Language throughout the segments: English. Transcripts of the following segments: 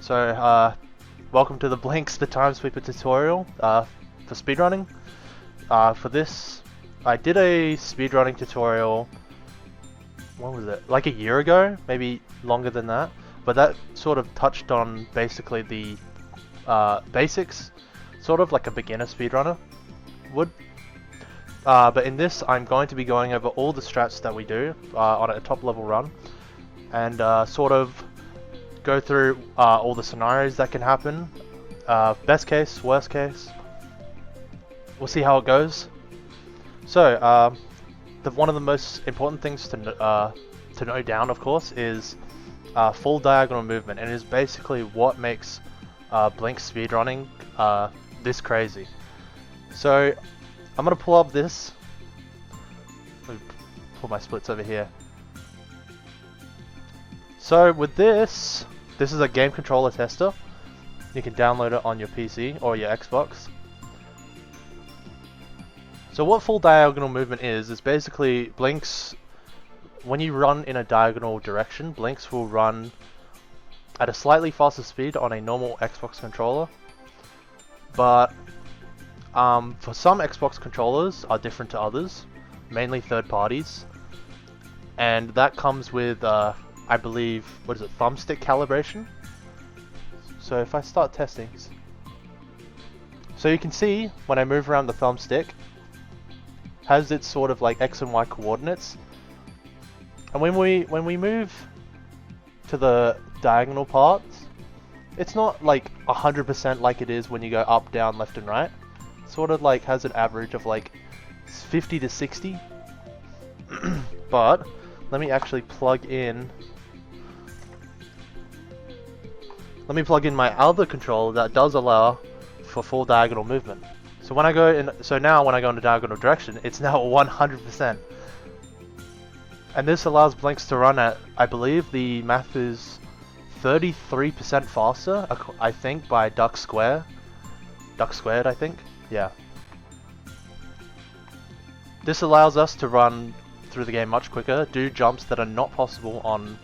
Welcome to the Blinx the Time Sweeper tutorial for speedrunning. For this, I did a speedrunning tutorial, when was it? Like a year ago? Maybe longer than that. But that sort of touched on basically the basics, sort of like a beginner speedrunner would. But in this, I'm going to be going over all the strats that we do on a top level run, and sort of go through all the scenarios that can happen, best case, worst case. We'll see how it goes. So, one of the most important things to note down, of course, is full diagonal movement, and it is basically what makes Blinx speedrunning this crazy. So, I'm gonna pull up this. Let me pull my splits over here. So with this is a game controller tester. You can download it on your PC or your Xbox. So what full diagonal movement is basically Blinx, when you run in a diagonal direction, Blinx will run at a slightly faster speed on a normal Xbox controller. But for some Xbox controllers are different to others, mainly third parties. And that comes with I believe, what is it, thumbstick calibration? So if I start testing, so you can see when I move around the thumbstick, has its sort of like X and Y coordinates. And when we move to the diagonal parts, it's not like 100% like it is when you go up, down, left and right. It sort of like has an average of like 50 to 60. But let me actually plug in my other controller that does allow for full diagonal movement. So when I go in, now when I go in the diagonal direction, it's now 100%. And this allows Blinx to run at, I believe the math is 33% faster, I think, by duck squared, I think. Yeah. This allows us to run through the game much quicker, do jumps that are not possible on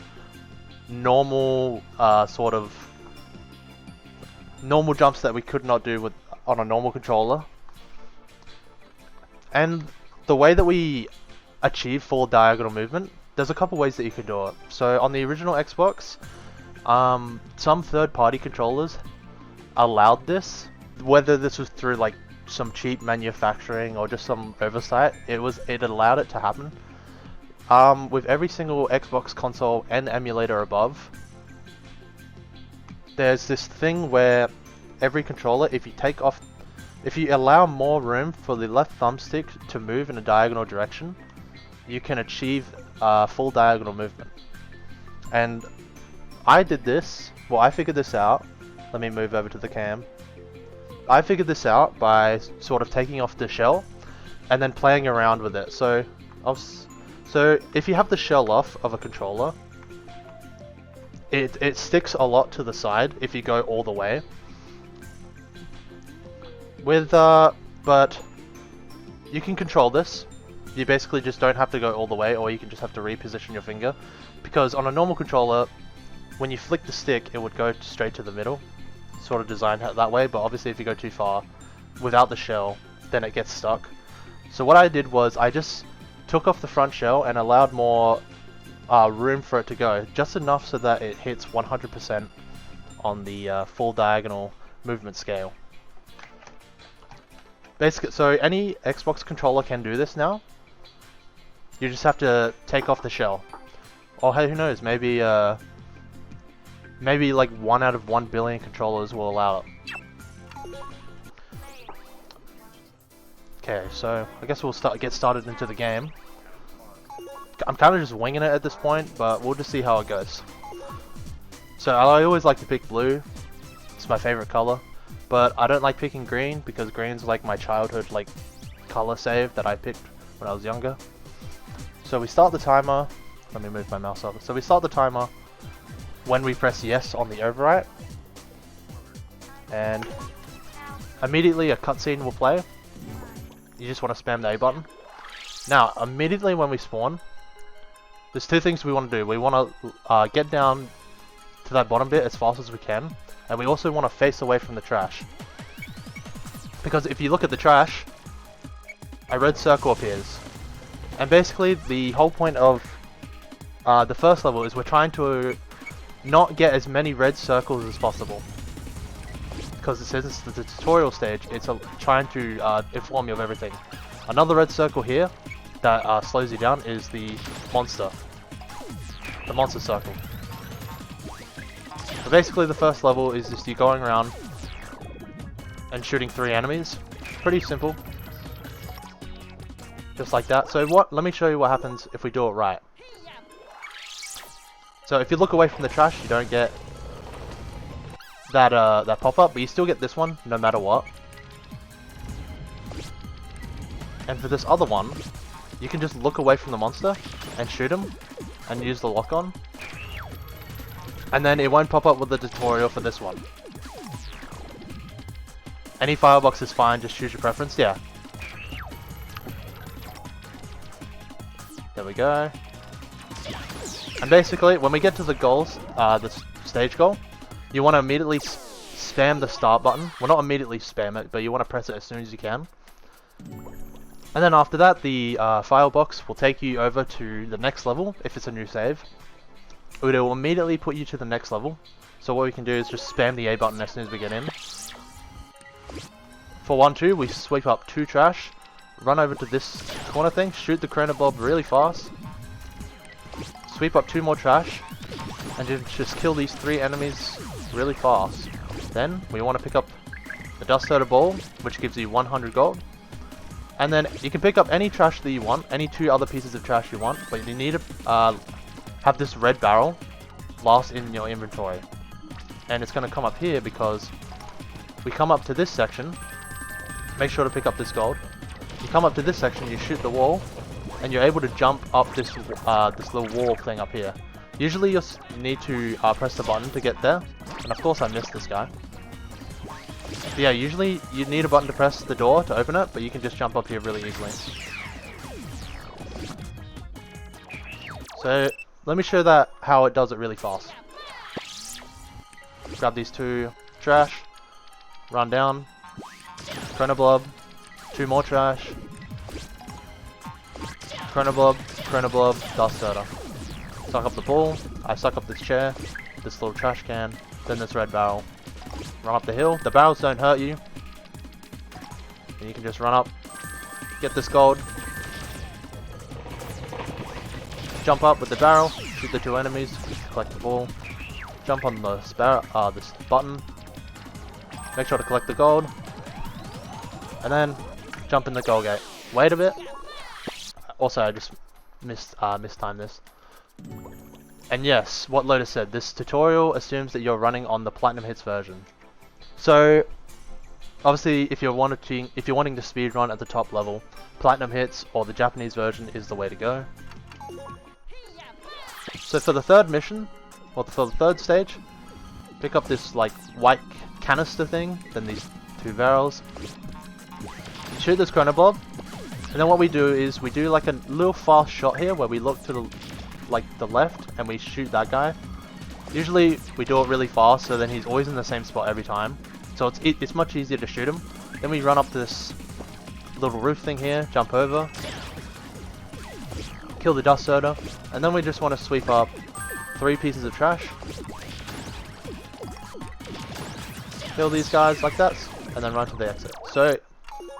normal normal jumps that we could not do on a normal controller. And the way that we achieve full diagonal movement, there's a couple ways that you can do it. So on the original Xbox, some third-party controllers allowed this, whether this was through like some cheap manufacturing or just some oversight, it allowed it to happen. With every single Xbox console and emulator above, there's this thing where every controller, if you allow more room for the left thumbstick to move in a diagonal direction, you can achieve full diagonal movement. And I did this, well, I figured this out. Let me move over to the cam. I figured this out by sort of taking off the shell and then playing around with it. So if you have the shell off of a controller, it sticks a lot to the side if you go all the way. But you can control this. You basically just don't have to go all the way, or you can just have to reposition your finger. Because on a normal controller, when you flick the stick, it would go straight to the middle. Sort of designed that way, but obviously if you go too far without the shell, then it gets stuck. So what I did was I just took off the front shell and allowed more room for it to go, just enough so that it hits 100% on the full diagonal movement scale. Basically, so any Xbox controller can do this now. You just have to take off the shell. Or hey, who knows, maybe like 1 out of 1 billion controllers will allow it. Okay, so I guess we'll get started into the game. I'm kind of just winging it at this point, but we'll just see how it goes. So I always like to pick blue. It's my favorite color. But I don't like picking green because green's like my childhood like color save that I picked when I was younger. So we start the timer. Let me move my mouse over. So we start the timer when we press yes on the overwrite. And immediately a cutscene will play. You just want to spam the A button. Now, immediately when we spawn, there's two things we want to do. We want to get down to that bottom bit as fast as we can, and we also want to face away from the trash. Because if you look at the trash, a red circle appears. And basically, the whole point of the first level is we're trying to not get as many red circles as possible. Because since it's the tutorial stage, it's trying to inform you of everything. Another red circle here that slows you down is the monster circle. So basically the first level is just you going around and shooting 3 enemies. Pretty simple. Just like that. So let me show you what happens if we do it right. So if you look away from the trash, you don't get that that pop-up, but you still get this one no matter what. And for this other one, you can just look away from the monster and shoot him and use the lock-on. And then it won't pop up with the tutorial for this one. Any firebox is fine, just choose your preference, yeah. There we go. And basically, when we get to the goals, the stage goal, you want to immediately spam the start button. Well, not immediately spam it, but you want to press it as soon as you can. And then after that, the file box will take you over to the next level, if it's a new save. It will immediately put you to the next level. So what we can do is just spam the A button as soon as we get in. For 1-2, we sweep up 2 trash, run over to this corner thing, shoot the Chronobob really fast, sweep up 2 more trash, and just kill these 3 enemies really fast. Then we want to pick up the Dust Soda Ball, which gives you 100 gold. And then you can pick up any trash that you want, any 2 other pieces of trash you want, but you need to have this red barrel last in your inventory. And it's going to come up here because we come up to this section, make sure to pick up this gold. You come up to this section, you shoot the wall, and you're able to jump up this this little wall thing up here. Usually you need to press the button to get there, and of course I missed this guy. But yeah, usually you need a button to press the door to open it, but you can just jump up here really easily. So let me show that how it does it really fast. Grab these 2 trash, run down, Chronoblob, 2 more trash, Chronoblob, Dust Soda. Suck up the ball, I suck up this chair, this little trash can, then this red barrel. Run up the hill, the barrels don't hurt you. And you can just run up, get this gold, jump up with the barrel, shoot the 2 enemies, collect the ball, jump on this button, make sure to collect the gold, and then jump in the goal gate. Wait a bit. Also, I just mistimed this. And yes, what Lotus said, this tutorial assumes that you're running on the Platinum Hits version. So, obviously, if you're wanting to speedrun at the top level, Platinum Hits or the Japanese version is the way to go. So for the 3rd mission, or for the 3rd stage, pick up this like white canister thing, then these 2 barrels. Shoot this Chronobob, and then what we do is we do like a little fast shot here where we look to the left and we shoot that guy. Usually we do it really fast, so then he's always in the same spot every time. So it's much easier to shoot him. Then we run up this little roof thing here, jump over, kill the Dust Soda, and then we just want to sweep up 3 pieces of trash. Kill these guys like that, and then run to the exit. So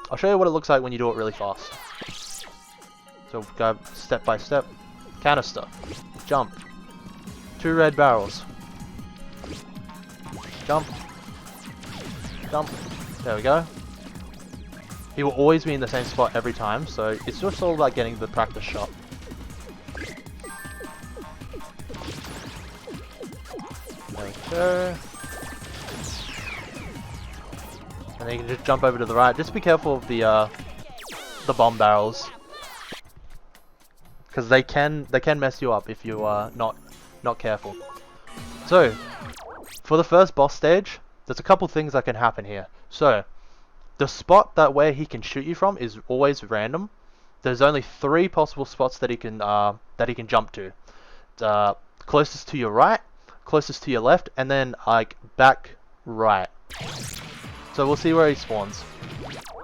I'll show you what it looks like when you do it really fast. So go step by step. Canister. Jump. 2 red barrels. Jump. Jump. There we go. He will always be in the same spot every time, so it's just all about getting the practice shot. There we go. And then you can just jump over to the right. Just be careful of the bomb barrels, because they can mess you up if you are not careful. So for the first boss stage, there's a couple things that can happen here. So the spot where he can shoot you from is always random. There's only 3 possible spots that he can jump to. Closest to your right, closest to your left, and then like back right. So we'll see where he spawns.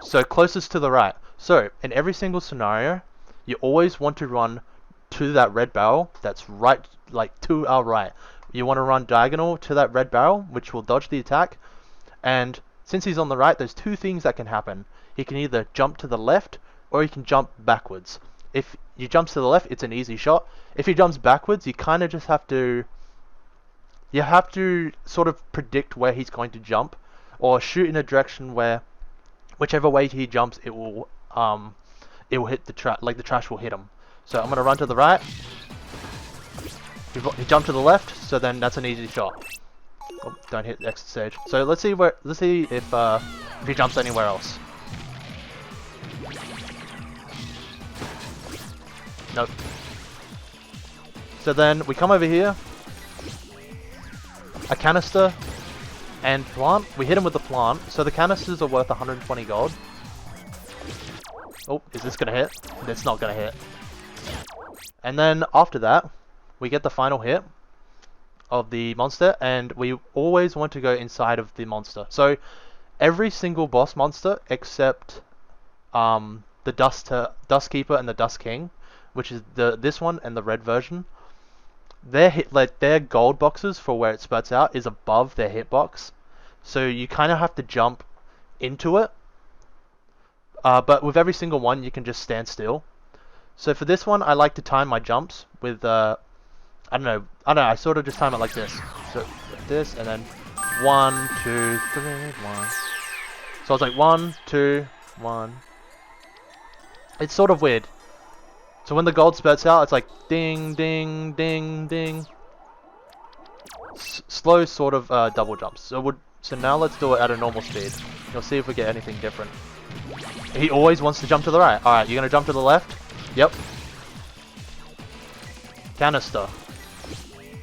So closest to the right. So in every single scenario, you always want to run to that red barrel that's right, like to our right. You want to run diagonal to that red barrel, which will dodge the attack. And since he's on the right, there's two things that can happen. He can either jump to the left, or he can jump backwards. If he jumps to the left, it's an easy shot. If he jumps backwards, you kind of just have to... You have to sort of predict where he's going to jump, or shoot in a direction where, whichever way he jumps, it will hit the trash. Like the trash will hit him. So I'm gonna run to the right. He jumped to the left, so then that's an easy shot. Oh, don't hit the exit stage. So let's see if he jumps anywhere else. Nope. So then we come over here. A canister and plant. We hit him with the plant. So the canisters are worth 120 gold. Oh, is this gonna hit? It's not gonna hit. And then after that, we get the final hit of the monster, and we always want to go inside of the monster. So every single boss monster except the Dust Keeper and the Dust King, which is this one and the red version, their gold boxes for where it spurts out is above their hitbox, so you kind of have to jump into it. But with every single one, you can just stand still. So for this one, I like to time my jumps with I don't know. I sort of just time it like this. So like this, and then 1, 2, 3, 1. So it's like 1, 2, 1. It's sort of weird. So when the gold spurts out, it's like ding, ding, ding, ding. Slow sort of double jumps. So now let's do it at a normal speed. You'll see if we get anything different. He always wants to jump to the right. Alright, you're gonna jump to the left? Yep. Canister.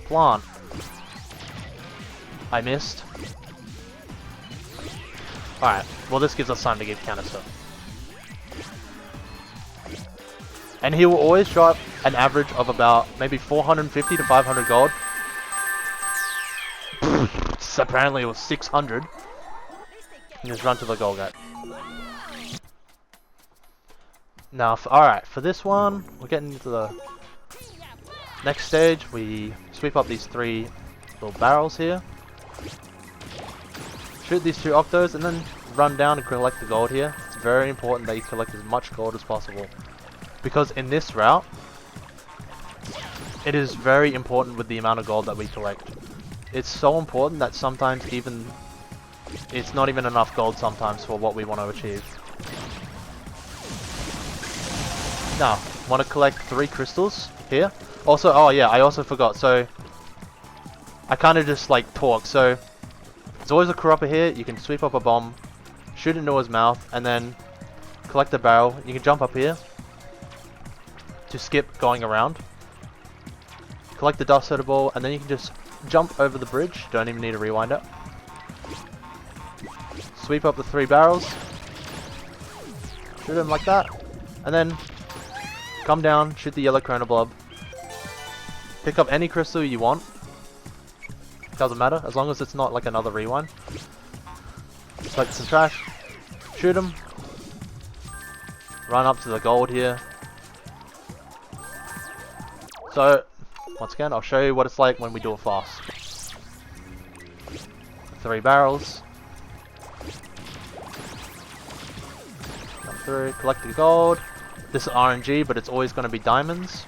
Plant. I missed. Alright, well this gives us time to give canister. And he will always drop an average of about maybe 450 to 500 gold. Apparently it was 600. And just run to the gold gate. Now, alright, for this one, we're getting into the next stage. We sweep up these 3 little barrels here. Shoot these 2 octos and then run down and collect the gold here. It's very important that you collect as much gold as possible, because in this route, it is very important with the amount of gold that we collect. It's so important that sometimes it's not even enough gold sometimes for what we want to achieve. Now, want to collect 3 crystals here. Also, oh yeah, I also forgot. So, I kind of just like talk. So, there's always a Kurappa here. You can sweep up a bomb, shoot it into his mouth, and then collect the barrel. You can jump up here to skip going around. Collect the dust soda ball, and then you can just jump over the bridge. Don't even need to rewind it. Sweep up the 3 barrels. Shoot him like that. And then come down, shoot the yellow Chrono Blob. Pick up any crystal you want. Doesn't matter, as long as it's not like another rewind. Collect some trash. Shoot him. Run up to the gold here. So, once again, I'll show you what it's like when we do it fast. 3 barrels. Come through, collect the gold. This is RNG, but it's always going to be diamonds.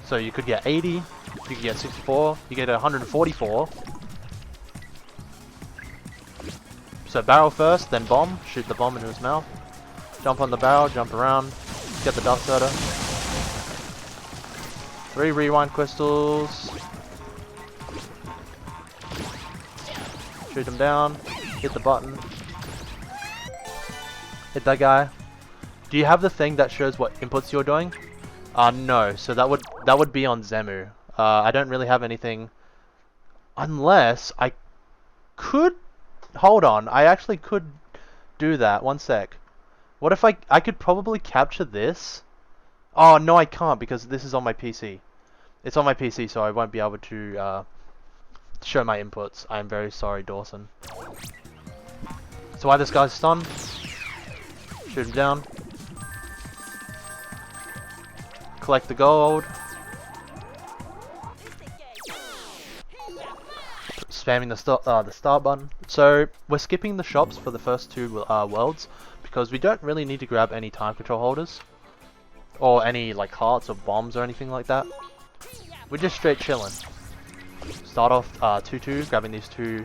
So you could get 80, you could get 64, you get 144. So barrel first, then bomb. Shoot the bomb into his mouth. Jump on the barrel, jump around, get the dust soda. 3 rewind crystals. Shoot him down. Hit the button. Hit that guy. Do you have the thing that shows what inputs you're doing? No. So that would be on Zemu. I don't really have anything. Unless I could. Hold on. I actually could do that. One sec. What if I could probably capture this? Oh no, I can't because this is on my PC. It's on my PC, so I won't be able to show my inputs. I am very sorry, Dawson. So while this guy's stunned, shoot him down. Collect the gold. Spamming the start button. So we're skipping the shops for the first two worlds because we don't really need to grab any time control holders or any like hearts or bombs or anything like that. We're just straight chilling. Start off 2-2, grabbing these 2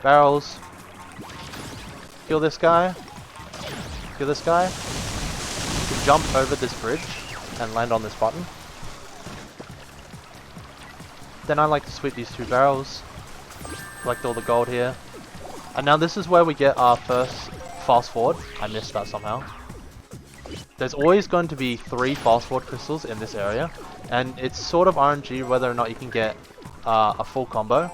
barrels. Kill this guy. Kill this guy. You can jump over this bridge and land on this button. Then I like to sweep these 2 barrels. Collect all the gold here. And now this is where we get our first fast forward. I missed that somehow. There's always going to be 3 fast forward crystals in this area. And it's sort of RNG whether or not you can get a full combo.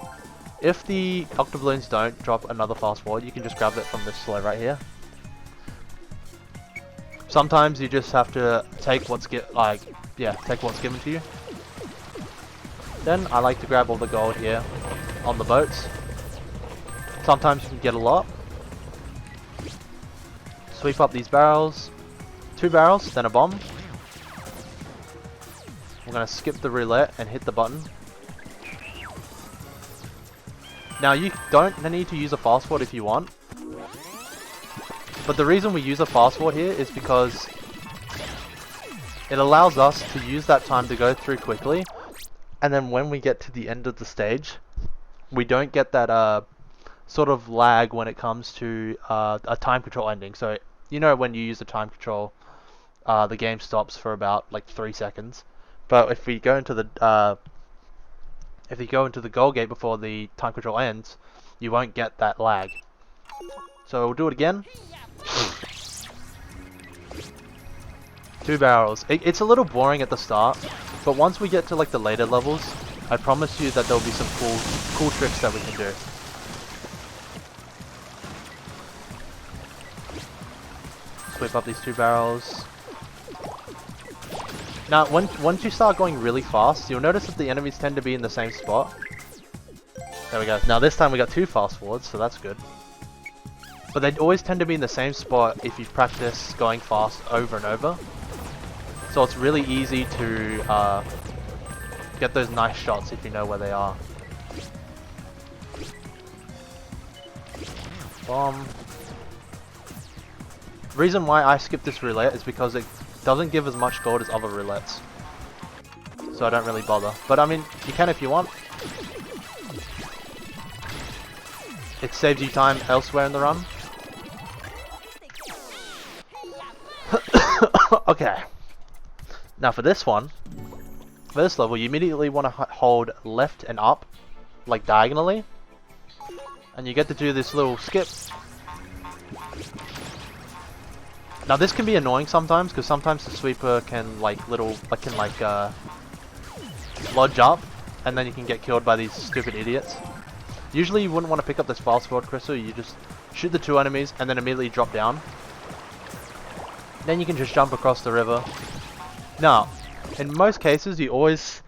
If the octoballoons don't drop another fast forward, you can just grab it from this slow right here. Sometimes you just have to take what's take what's given to you. Then I like to grab all the gold here on the boats. Sometimes you can get a lot. Sweep up these barrels. 2 barrels, then a bomb. We're gonna skip the roulette and hit the button. Now you don't need to use a fast forward if you want. But the reason we use a fast forward here is because it allows us to use that time to go through quickly. And then when we get to the end of the stage, we don't get that sort of lag when it comes to a time control ending. So you know when you use the time control, the game stops for about like 3 seconds. But if we go into the goal gate before the time control ends, you won't get that lag. So we'll do it again. 2 barrels. It's a little boring at the start, but once we get to like the later levels, I promise you that there'll be some cool tricks that we can do. Sweep up these 2 barrels. Now, once you start going really fast, you'll notice that the enemies tend to be in the same spot. There we go. Now this time we got 2 fast forwards, so that's good. But they always tend to be in the same spot if you practice going fast over and over. So it's really easy to get those nice shots if you know where they are. Bomb. Reason why I skip this roulette is because it doesn't give as much gold as other roulettes. So I don't really bother. But I mean, you can if you want. It saves you time elsewhere in the run. Okay. Now for this one, for this level, you immediately want to hold left and up, like diagonally. And you get to do this little skip. Now this can be annoying sometimes, because sometimes the sweeper can lodge up, and then you can get killed by these stupid idiots. Usually you wouldn't want to pick up this fast forward crystal, you just shoot the 2 enemies and then immediately drop down. Then you can just jump across the river. Now, in most cases you always,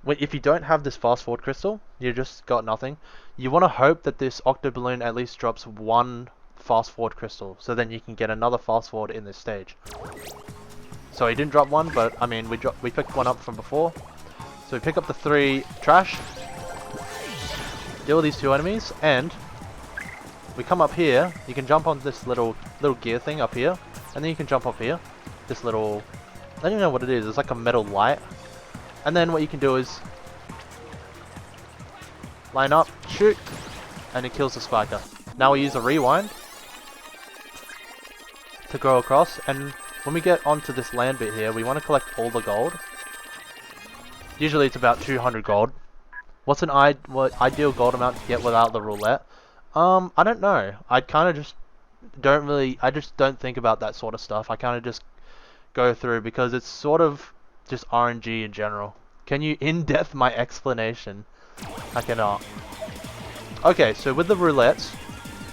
if you don't have this fast forward crystal, you just got nothing. You want to hope that this octoballoon at least drops 1 fast forward crystal, so then you can get another fast forward in this stage. So he didn't drop 1, but I mean we picked 1 up from before. So we pick up the 3 trash, deal with these 2 enemies, and we come up here. You can jump on this little gear thing up here, and then you can jump up here. This little, I don't know what it is. It's like a metal light. And then what you can do is line up, shoot, and it kills the spiker. Now we use a rewind to go across, and when we get onto this land bit here, we want to collect all the gold. Usually it's about 200 gold. What's an ideal gold amount to get without the roulette? I don't know. I kind of just don't think about that sort of stuff. I kind of just go through because it's sort of just RNG in general. Can you in-depth my explanation? I cannot. Okay, so with the roulettes,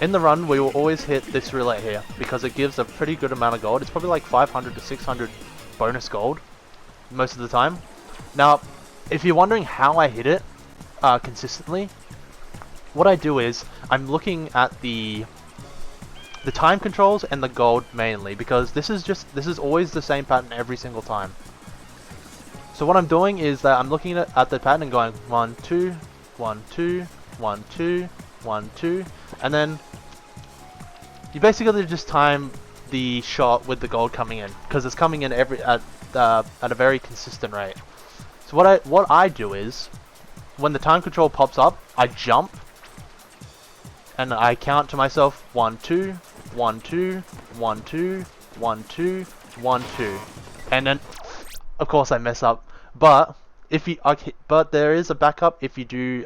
in the run we will always hit this roulette here because it gives a pretty good amount of gold. It's probably like 500 to 600 bonus gold most of the time. Now, if you're wondering how I hit it consistently, what I do is I'm looking at the time controls and the gold mainly, because this is always the same pattern every single time. So what I'm doing is that I'm looking at the pattern and going 1 2 1 2 1 2 1 2, and then you basically just time the shot with the gold coming in, because it's coming in at a very consistent rate. So what I do is, when the time control pops up, I jump and I count to myself 1 2 1 2 1 2 1 2 1 2, and then of course I mess up, but but there is a backup if you do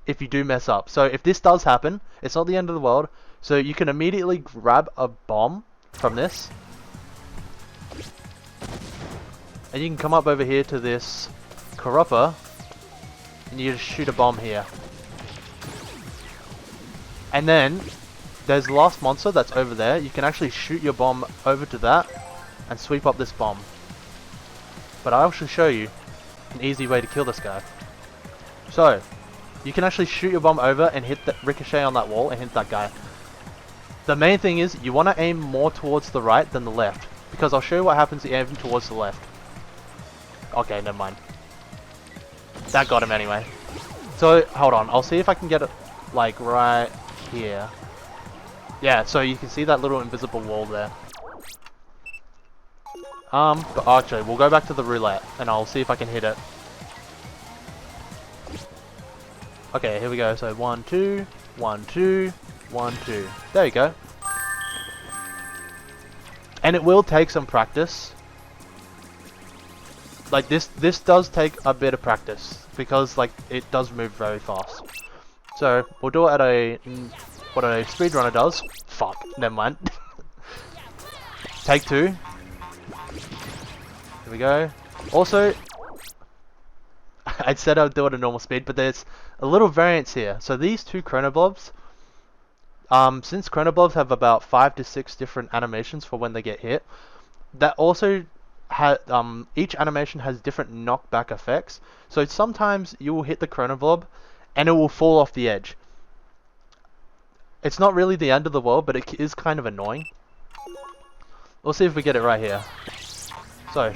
mess up. So if this does happen, it's not the end of the world. So you can immediately grab a bomb from this, and you can come up over here to this Karupa, and you just shoot a bomb here. And then there's the last monster that's over there. You can actually shoot your bomb over to that and sweep up this bomb. But I'll actually show you an easy way to kill this guy. So you can actually shoot your bomb over and hit the ricochet on that wall and hit that guy. The main thing is you want to aim more towards the right than the left, because I'll show you what happens if you aim towards the left. Okay, never mind. That got him anyway. So hold on, I'll see if I can get it like right here. Yeah, so you can see that little invisible wall there. But actually, we'll go back to the roulette and I'll see if I can hit it. Okay, here we go. So 1 2 1 2 1 2. There you go. And it will take some practice. Like this does take a bit of practice, because like it does move very fast. So we'll do it at what a speedrunner does. Fuck, never mind. Take 2. Here we go. Also, I said I'd do it at normal speed, but there's a little variance here. So these two Chronoblobs, since Chronoblobs have about 5 to 6 different animations for when they get hit, that also each animation has different knockback effects. So sometimes you will hit the Chronoblob and it will fall off the edge. It's not really the end of the world, but it is kind of annoying. We'll see if we get it right here. So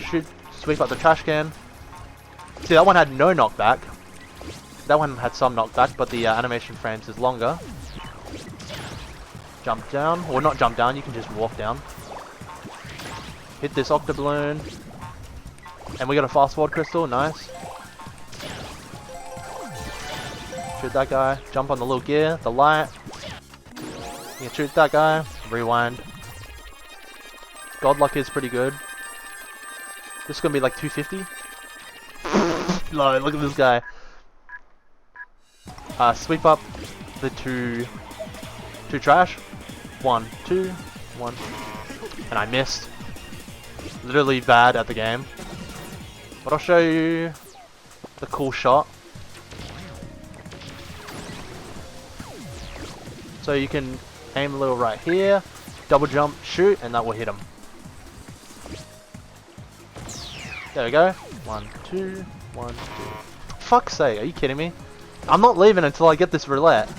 sweep up the trash can. See, that one had no knockback. That one had some knockback, but the animation frames is longer. Jump down, or not jump down, you can just walk down. Hit this Octoballoon. And we got a fast forward crystal, nice. Shoot that guy, jump on the little gear, the light. You can shoot that guy, rewind. Godluck is pretty good. This is gonna be like 250. No, look at this guy. Sweep up the two trash. 1 2 1, and I missed. Literally bad at the game. But I'll show you the cool shot. So you can aim a little right here, double jump, shoot, and that will hit him. There we go. 1 2 1 2. Fuck's sake, are you kidding me? I'm not leaving until I get this roulette.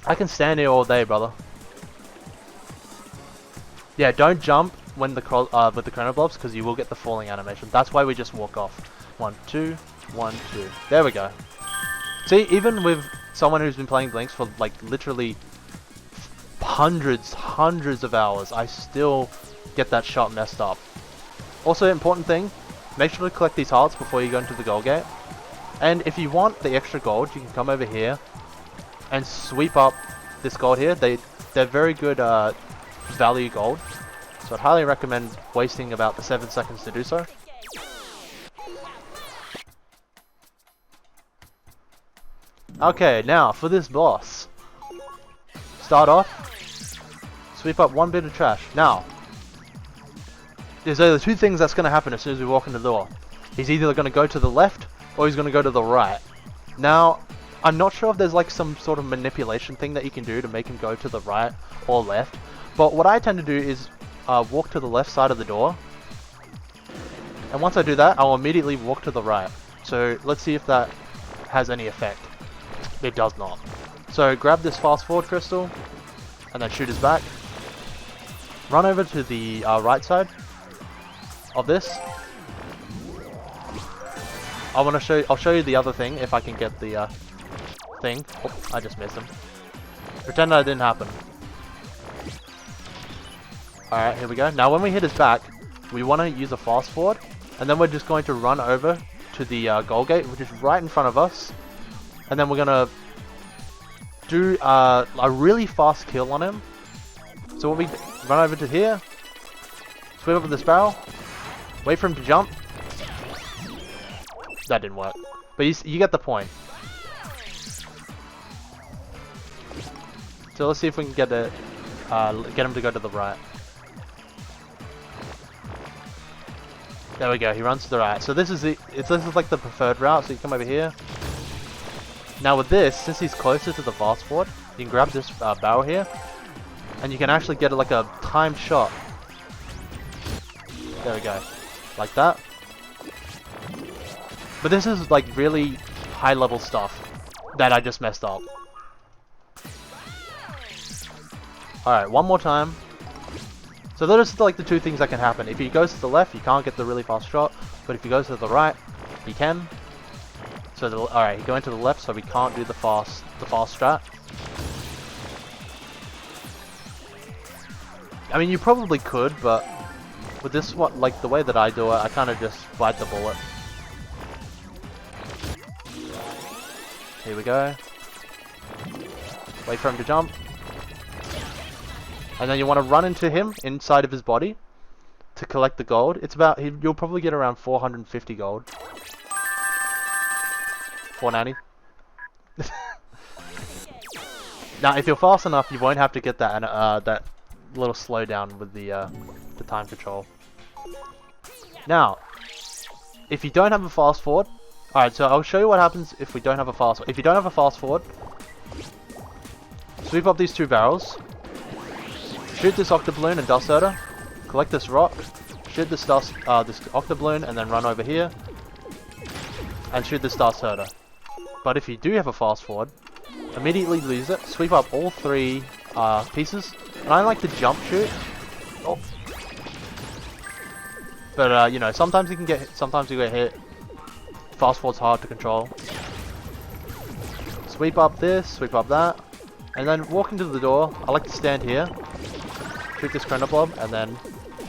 I can stand here all day, brother. Yeah, don't jump when with the Chronoblobs, because you will get the falling animation. That's why we just walk off. 1 2 1 2. There we go. See, even with someone who's been playing Blinx for like literally hundreds of hours, I still get that shot messed up. Also, important thing, make sure to collect these hearts before you go into the gold gate. And if you want the extra gold, you can come over here and sweep up this gold here. They're very good value gold, so I'd highly recommend wasting about the 7 seconds to do so. Okay, now for this boss. Start off, sweep up one bit of trash. Now, there's only 2 things that's going to happen as soon as we walk in the door. He's either going to go to the left or he's going to go to the right. Now, I'm not sure if there's like some sort of manipulation thing that you can do to make him go to the right or left, but what I tend to do is walk to the left side of the door, and once I do that, I'll immediately walk to the right. So let's see if that has any effect. It does not. So grab this fast forward crystal, and then shoot his back. Run over to the right side of this. I'll show you the other thing if I can get the thing. Oh, I just missed him. Pretend that didn't happen. Alright, here we go. Now when we hit his back, we want to use a fast forward, and then we're just going to run over to the goal gate, which is right in front of us, and then we're going to do a really fast kill on him. So what we run over to here, swim over this barrel, wait for him to jump. That didn't work, but you get the point. So let's see if we can get him to go to the right. There we go. He runs to the right. So this is like the preferred route. So you come over here. Now with this, since he's closer to the fast forward, you can grab this barrel here, and you can actually get like a timed shot. There we go, like that. But this is like really high level stuff that I just messed up. Alright, one more time. So those are like the two things that can happen. If he goes to the left, you can't get the really fast shot, but if he goes to the right, he can. So alright, he going to the left, so we can't do the fast strat. I mean, you probably could, but with this one, like the way that I do it, I kind of just bite the bullet. Here we go. Wait for him to jump. And then you want to run into him inside of his body to collect the gold. It's about, you'll probably get around 450 gold. 490. Now, if you're fast enough, you won't have to get that that little slowdown with the time control. Now, if you don't have a fast forward, alright, so I'll show you what happens if we don't have a fast forward. If you don't have a fast forward, sweep up these two barrels, shoot this octobloon and dust herder, collect this rock, shoot this this octobloon, and then run over here and shoot this dust herder. But if you do have a fast forward, immediately lose it, sweep up all three pieces, and I like to jump shoot. Oh. But you know, sometimes you get hit. Fast forward's hard to control. Sweep up this, sweep up that, and then walk into the door. I like to stand here, shoot this Chronoblob, and then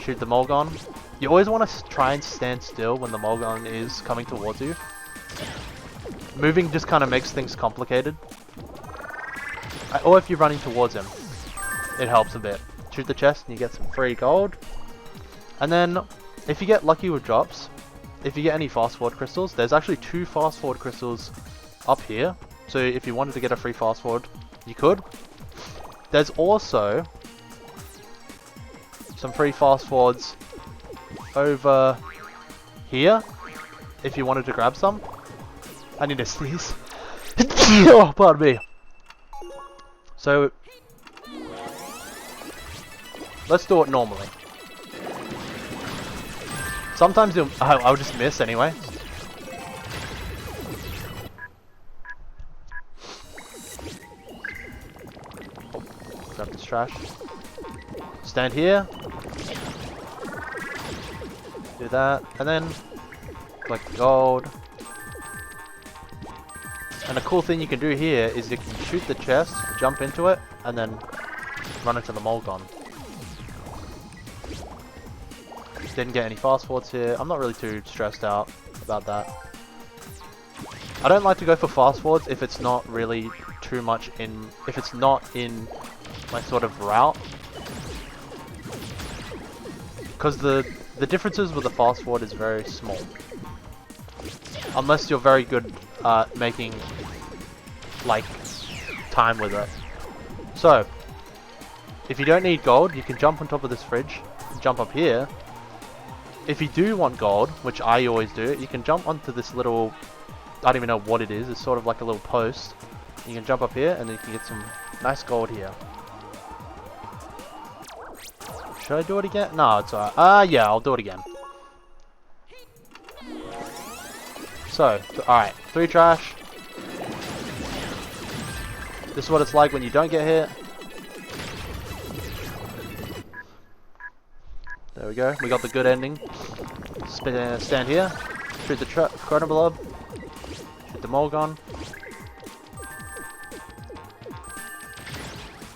shoot the Molgon. You always want to try and stand still when the Molgon is coming towards you. Moving just kind of makes things complicated. Or if you're running towards him, it helps a bit. Shoot the chest and you get some free gold. And then, if you get lucky with drops, if you get any fast forward crystals, there's actually 2 fast forward crystals up here. So if you wanted to get a free fast forward, you could. There's also some free fast forwards over here, if you wanted to grab some. I need to sneeze. Oh, pardon me. So, let's do it normally. Sometimes I'll just miss anyway. Oh, grab this trash. Stand here. Do that, and then collect gold. And the cool thing you can do here is you can shoot the chest, jump into it, and then run into the Molgon. Didn't get any fast forwards here. I'm not really too stressed out about that. I don't like to go for fast forwards if it's not really too much if it's not in my sort of route. Because the differences with the fast forward is very small. Unless you're very good at making like time with it. So if you don't need gold, you can jump on top of this fridge, jump up here. If you do want gold, which I always do, you can jump onto this little, I don't even know what it is, it's sort of like a little post. You can jump up here and then you can get some nice gold here. Should I do it again? No, it's alright. Yeah, I'll do it again. So, alright, 3 trash, This is what it's like when you don't get hit. There we go. We got the good ending. Stand here. Shoot the Chronoblob. Shoot the Molgon.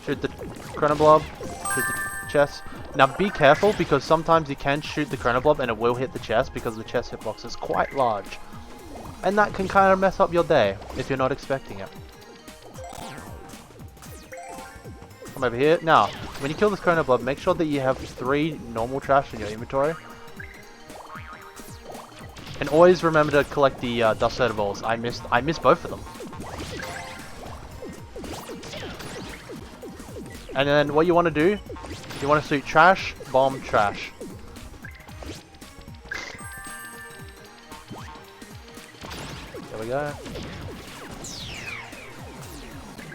Shoot the Chronoblob. Shoot the chest. Now be careful because sometimes you can shoot the Chronoblob and it will hit the chest because the chest hitbox is quite large. And that can kind of mess up your day if you're not expecting it. Come over here. Now, when you kill this Chronoblob, make sure that you have 3 normal trash in your inventory. And always remember to collect the dust soda balls. I missed both of them. And then what you want to do, you want to shoot trash, bomb, trash. There we go.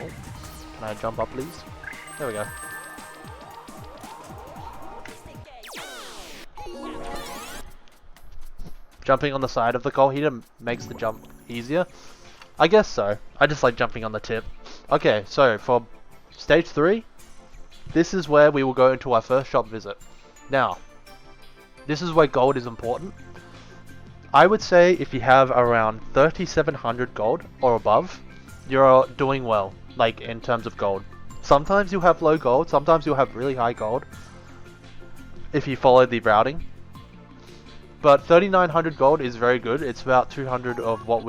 Oh, can I jump up, please? There we go. Jumping on the side of the coal heater makes the jump easier. I guess so. I just like jumping on the tip. Okay, so for stage 3, this is where we will go into our first shop visit. Now, this is where gold is important. I would say if you have around 3,700 gold or above, you're doing well, like in terms of gold. Sometimes you'll have low gold, sometimes you'll have really high gold if you follow the routing. But 3,900 gold is very good. It's about 200 of what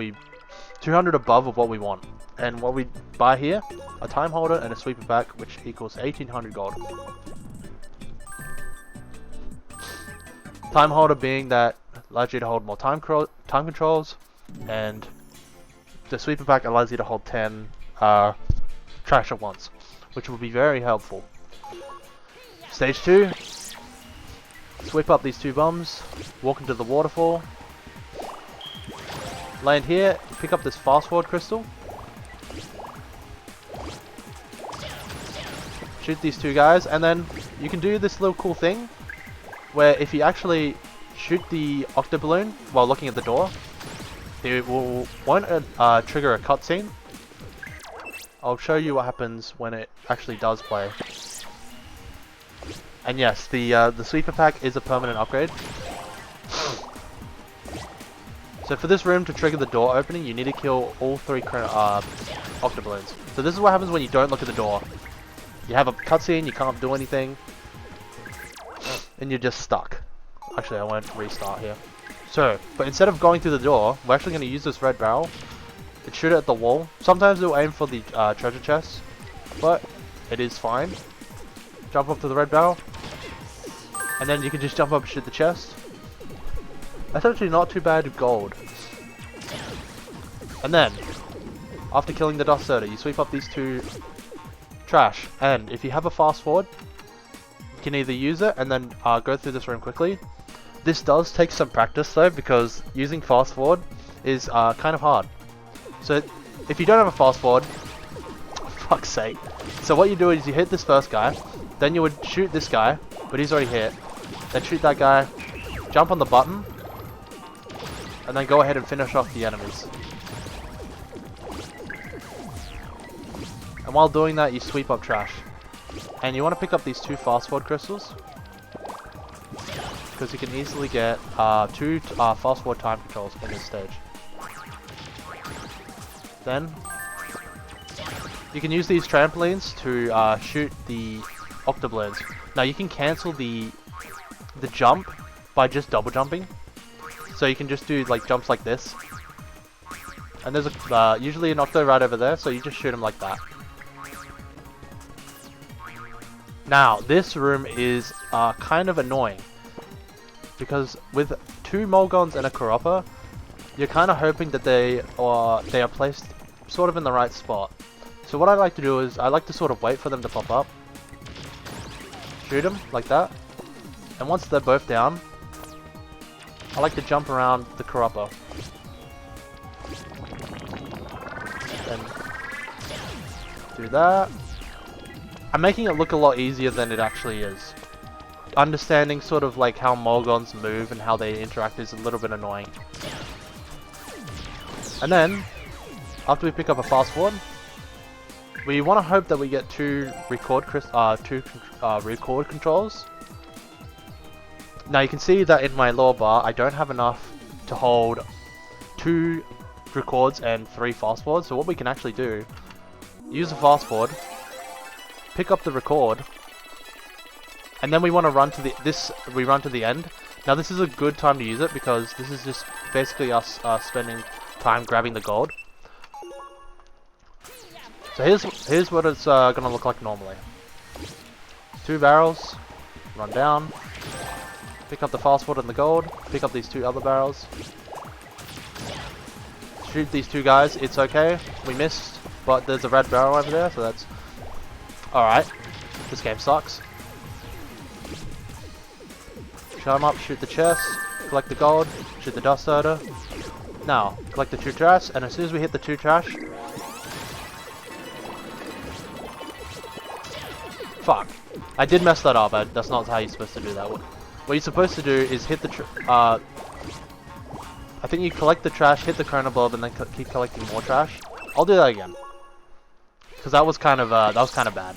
200 above of what we want. And what we buy here, a time holder and a sweeper pack, which equals 1,800 gold. Time holder being that allows you to hold more time controls, and the sweeper pack allows you to hold 10 trash at once, which will be very helpful. Stage 2, sweep up these 2 bums, walk into the waterfall, land here, pick up this fast forward crystal, shoot these 2 guys, and then you can do this little cool thing where if you actually shoot the octoballoon while looking at the door, it won't trigger a cutscene. I'll show you what happens when it actually does play. And yes, the sweeper pack is a permanent upgrade. So for this room to trigger the door opening, you need to kill all 3 octoballoons. So this is what happens when you don't look at the door. You have a cutscene, you can't do anything, and you're just stuck. Actually, I won't restart here. So, but instead of going through the door, we're actually going to use this red barrel and shoot it at the wall. Sometimes it'll aim for the treasure chest, but it is fine. Jump up to the red barrel, and then you can just jump up and shoot the chest. That's actually not too bad with gold. And then, after killing the dust soda, you sweep up these 2 trash, and if you have a fast forward, you can either use it and then go through this room quickly. This does take some practice though, because using fast forward is kind of hard. So if you don't have a fast forward, fuck's sake. So what you do is you hit this first guy, then you would shoot this guy, but he's already hit. Then shoot that guy, jump on the button, and then go ahead and finish off the enemies. And while doing that, you sweep up trash. And you want to pick up these 2 fast forward crystals, because you can easily get 2 fast forward time controls in this stage. Then you can use these trampolines to shoot the octoballoons. Now you can cancel the jump by just double jumping, so you can just do like jumps like this. And there's a usually an octo right over there, so you just shoot him like that. Now, this room is kind of annoying, because with 2 Molgons and a Karoppa, you're kind of hoping that they are placed sort of in the right spot. So what I like to do is, I like to sort of wait for them to pop up, shoot them like that, and once they're both down, I like to jump around the Karoppa. Then do that. I'm making it look a lot easier than it actually is. Understanding sort of like how Molgons move and how they interact is a little bit annoying. And then, after we pick up a fast forward, we want to hope that we get two record controls. Now you can see that in my lower bar, I don't have enough to hold 2 records and 3 fast forwards. So what we can actually do, use a fast forward, pick up the record, and then we want to run to the end. Now this is a good time to use it because this is just basically us spending time grabbing the gold. So here's what it's gonna look like normally. 2 barrels, run down, pick up the fast forward and the gold, pick up these 2 other barrels, shoot these 2 guys. It's okay, we missed, but there's a red barrel over there, so that's alright. This game sucks. Shut them up, shoot the chest, collect the gold, shoot the dust odor. Now, collect the 2 trash, and as soon as we hit the 2 trash... Fuck. I did mess that up, that's not how you're supposed to do that. What you're supposed to do is hit the I think you collect the trash, hit the Chronoblob, and then keep collecting more trash. I'll do that again. Because that was kind of bad.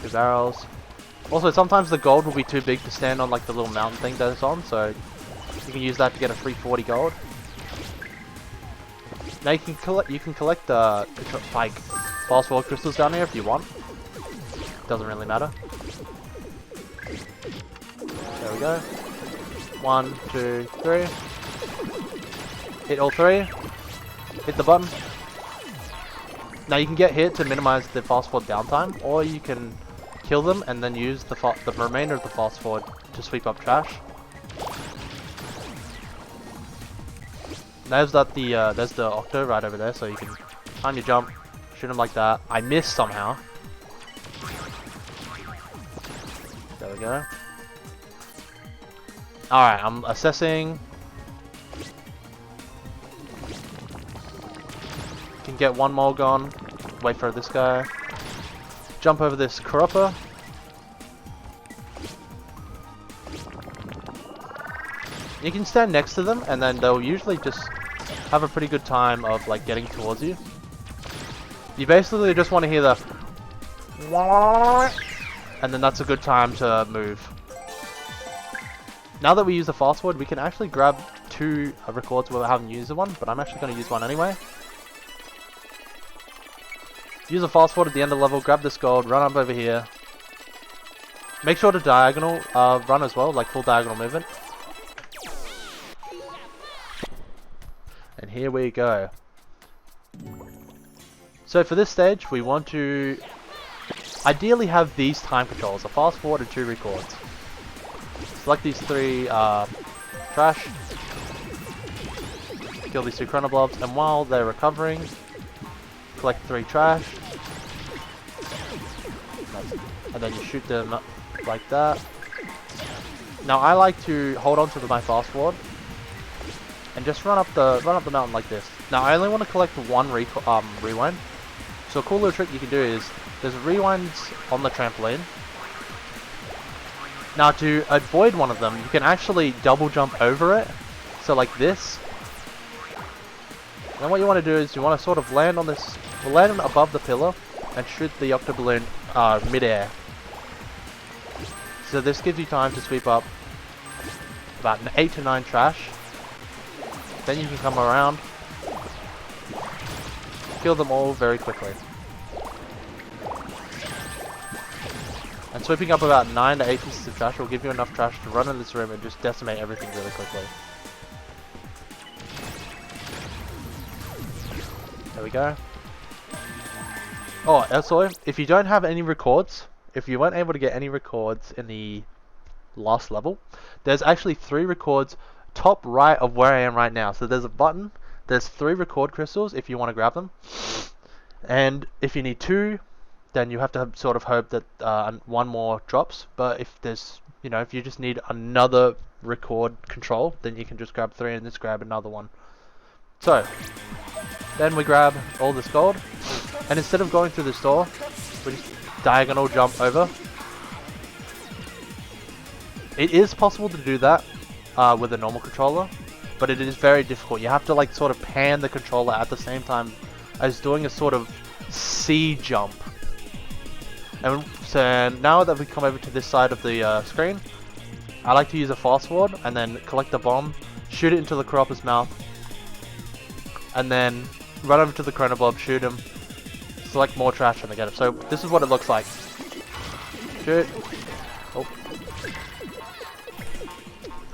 Two barrels. Also, sometimes the gold will be too big to stand on like the little mountain thing that it's on, so you can use that to get a free 40 gold. Now you can collect like fast forward crystals down here if you want. Doesn't really matter. There we go. 1, 2, 3. Hit all 3. Hit the button. Now you can get hit to minimize the fast forward downtime, or you can kill them and then use the remainder of the fast forward to sweep up trash. There's the Octo right over there, so you can time your jump, shoot him like that. I missed somehow. There we go. Alright, I'm assessing. Can get one more gone. Wait for this guy. Jump over this Corrupper. You can stand next to them, and then they'll usually just have a pretty good time of like getting towards you. You basically just want to hear the and then that's a good time to move. Now that we use the fast forward, we can actually grab 2 records where we haven't used one, but I'm actually going to use one anyway. Use a fast forward at the end of the level, grab this gold, run up over here. Make sure to diagonal run as well, like full diagonal movement. And here we go. So for this stage, we want to ideally have these time controls, a fast forward and 2 records. Select these 3 trash, kill these 2 Chronoblobs, and while they're recovering, collect 3 trash, and then you shoot them like that. Now I like to hold on to my fast forward and just run up the mountain like this. Now I only want to collect 1 rewind. So a cool little trick you can do is there's rewinds on the trampoline. Now to avoid one of them, you can actually double jump over it. So like this. And what you want to do is you want to sort of land on this, land above the pillar and shoot the Octoballoon mid-air. So this gives you time to sweep up about 8 to 9 trash. Then you can come around, kill them all very quickly. And sweeping up about 9 to 8 pieces of trash will give you enough trash to run in this room and just decimate everything really quickly. There we go. Oh, also, if you don't have any records, if you weren't able to get any records in the last level, there's actually 3 records top right of where I am right now. So there's a button, there's 3 record crystals if you want to grab them. And if you need 2, then you have to sort of hope that 1 more drops. But if there's, if you just need another record control, then you can just grab 3 and just grab another one. So, then we grab all this gold, and instead of going through the store, we just diagonal jump over. It is possible to do that with a normal controller, but it is very difficult. You have to like sort of pan the controller at the same time as doing a sort of C jump. And so now that we come over to this side of the screen, I like to use a fast forward and then collect the bomb, shoot it into the Cropper's mouth, and then run over to the Chronoblob, shoot him, select more trash and get him. So this is what it looks like. Shoot. Oh.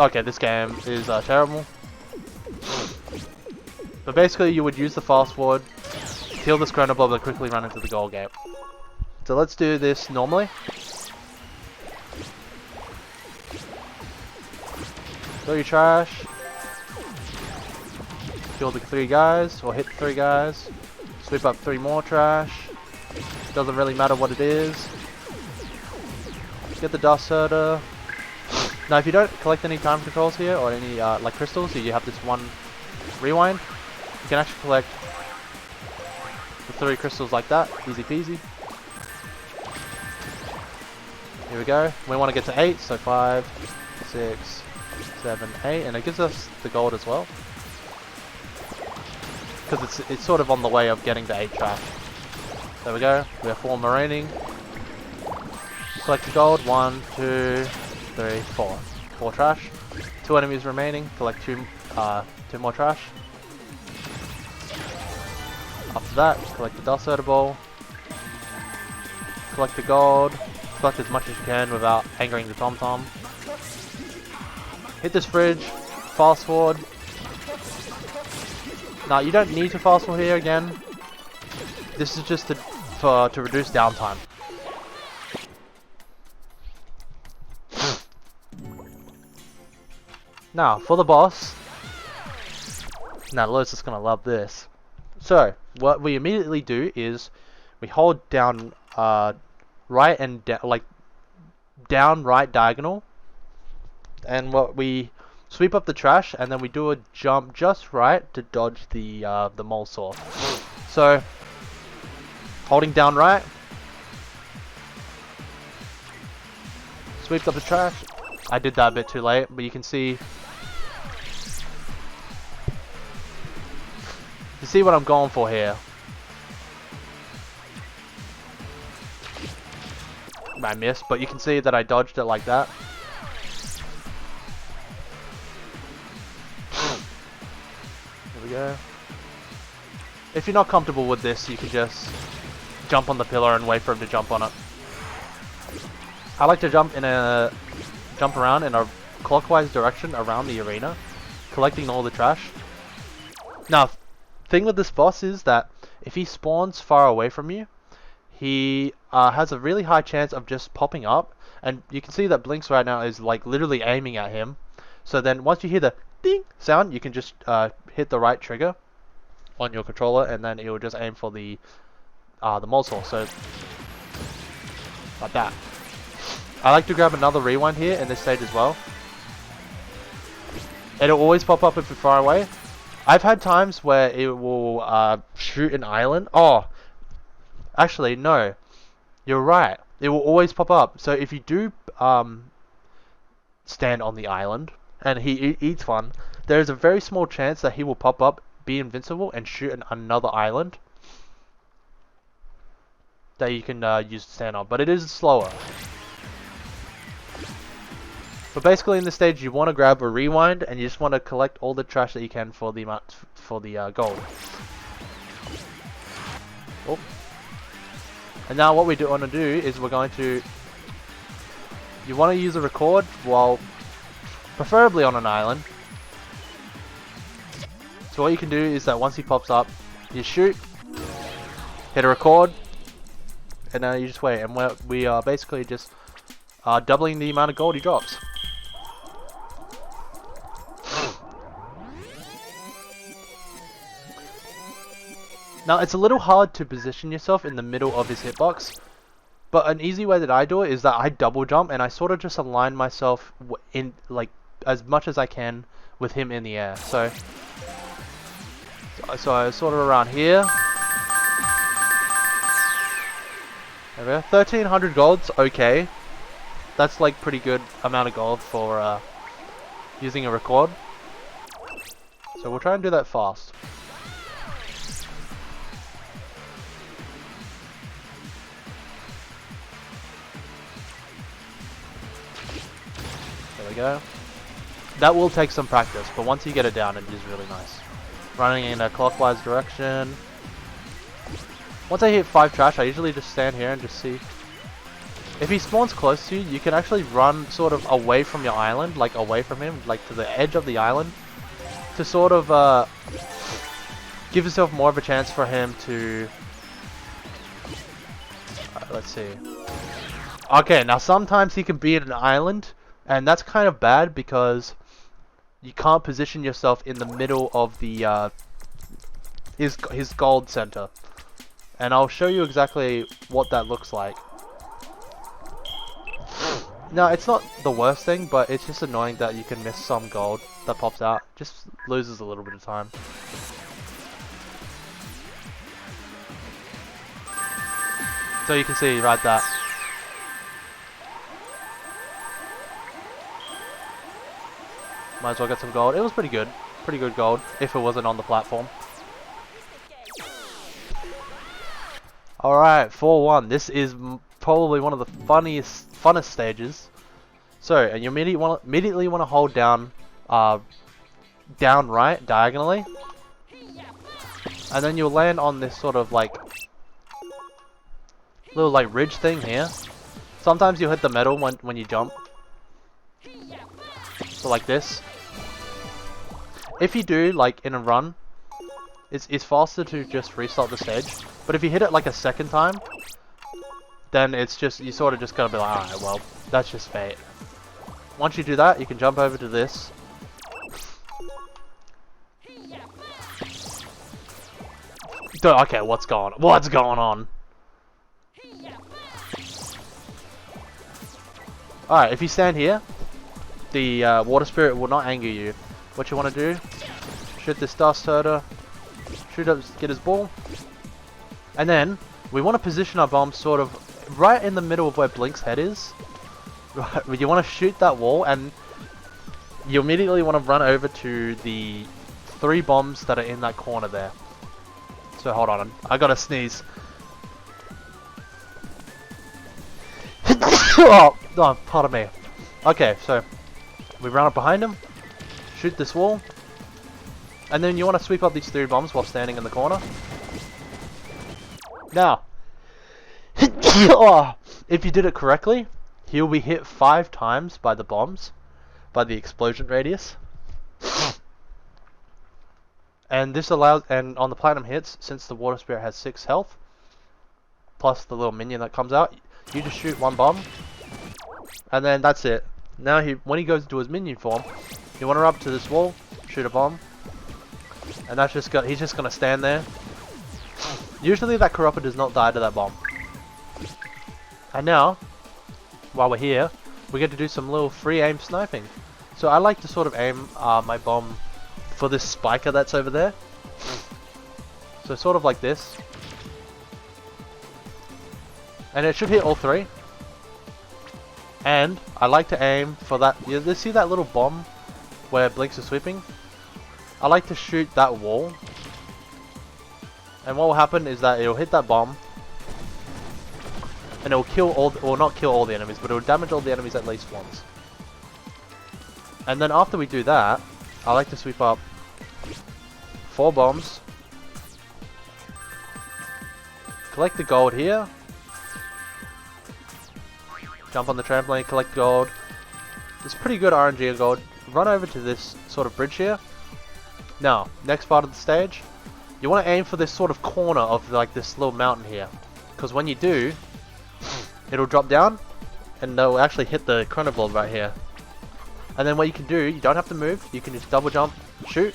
Okay, this game is terrible. But basically you would use the fast forward, kill this Chronoblob and quickly run into the goal gate. So let's do this normally. Throw your trash. Kill the 3 guys, or hit the 3 guys. Sweep up 3 more trash. Doesn't really matter what it is. Get the dust herder. Now if you don't collect any time controls here, or any like crystals, so you have this one rewind, you can actually collect the 3 crystals like that. Easy peasy. Here we go. We want to get to 8, so 5, 6, 7, 8, and it gives us the gold as well. Because it's sort of on the way of getting the 8 trash. There we go. We have 4 remaining. Select the gold. 1, 2, 3, 4. 4 trash. 2 enemies remaining. Collect 2 more trash. After that, collect the dust herder ball. Collect the gold. Collect as much as you can without angering the TomTom. Hit this fridge. Fast forward. Now you don't need to fast forward here again. This is just to reduce downtime. Now for the boss. Now Lois is gonna love this. So what we immediately do is we hold down right and down right diagonal, and what we sweep up the trash, and then we do a jump just right to dodge the Molesaur. So holding down right, sweep up the trash. I did that a bit too late, but you can see. You see what I'm going for here. I missed, but you can see that I dodged it like that. There we go. If you're not comfortable with this, you can just jump on the pillar and wait for him to jump on it. I like to jump around in a clockwise direction around the arena, collecting all the trash. Now, thing with this boss is that if he spawns far away from you, he has a really high chance of just popping up, and you can see that Blinx right now is like literally aiming at him. So then once you hear the ding sound, you can just hit the right trigger on your controller, and then it will just aim for the Molesaur. So like that. I like to grab another rewind here in this stage as well. It'll always pop up if you're far away. I've had times where it will shoot an island. Oh, actually no, you're right. It will always pop up. So if you do stand on the island and he eats one, there is a very small chance that he will pop up, be invincible, and shoot another island that you can use to stand on. But it is slower. But basically in this stage you want to grab a rewind, and you just want to collect all the trash that you can for the gold. Oh. And now what we want to do is we're going to... You want to use a record while... preferably on an island. So what you can do is that once he pops up, you shoot, hit a record, and now you just wait. And we are basically just doubling the amount of gold he drops. Now it's a little hard to position yourself in the middle of his hitbox, but an easy way that I do it is that I double jump, and I sort of just align myself in like as much as I can with him in the air. So I sort of around here. There we go. 1300 gold's okay. That's like pretty good amount of gold for using a record. So we'll try and do that fast. There we go. That will take some practice, but once you get it down, it is really nice. Running in a clockwise direction. Once I hit 5 trash, I usually just stand here and just see. If he spawns close to you, you can actually run sort of away from your island, like away from him, like to the edge of the island, to sort of give yourself more of a chance for him to... let's see. Okay, now sometimes he can be at an island, and that's kind of bad because you can't position yourself in the middle of the his gold center. And I'll show you exactly what that looks like. No, it's not the worst thing, but it's just annoying that you can miss some gold that pops out. Just loses a little bit of time. So you can see right that. Might as well get some gold. It was pretty good. Pretty good gold, if it wasn't on the platform. Alright, 4-1. This is probably one of the funnest stages. So, and you immediately want to hold down, down right, diagonally. And then you'll land on this sort of like, little like ridge thing here. Sometimes you'll hit the metal when you jump. So like this. If you do, like in a run, it's faster to just restart the stage. But if you hit it like a second time, then it's just, you sort of just gotta be like, alright, well, that's just fate. Once you do that, you can jump over to this. Okay, what's going on? Alright, if you stand here, the water spirit will not anger you. What you want to do, shoot this dust herder, shoot up, get his ball, and then we want to position our bomb sort of right in the middle of where Blinx's head is. Right, you want to shoot that wall, and you immediately want to run over to the 3 bombs that are in that corner there. So hold on, I gotta sneeze. Oh, pardon me. Okay, so we run up behind him, shoot this wall, and then you want to sweep up these 3 bombs while standing in the corner. Now, if you did it correctly, he'll be hit 5 times by the bombs, by the explosion radius. And this allows, and on the platinum hits, since the water spirit has 6 health, plus the little minion that comes out, you just shoot 1 bomb, and then that's it. Now when he goes into his minion form, you want to run up to this wall, shoot a bomb, and that's just he's just gonna stand there. Usually that corruptor does not die to that bomb. And now, while we're here, we get to do some little free aim sniping. So I like to sort of aim my bomb for this spiker that's over there. So sort of like this. And it should hit all 3. And I like to aim for that. You see that little bomb where Blinx is sweeping? I like to shoot that wall. And what will happen is that it'll hit that bomb. And it will kill all, or not kill all the enemies, but it will damage all the enemies at least once. And then after we do that, I like to sweep up 4 bombs. Collect the gold here. Jump on the trampoline, collect gold. It's pretty good RNG of gold. Run over to this sort of bridge here. Now, next part of the stage, you want to aim for this sort of corner of like this little mountain here. Because when you do, it'll drop down and they'll actually hit the Chronohorn right here. And then what you can do, you don't have to move, you can just double jump, shoot.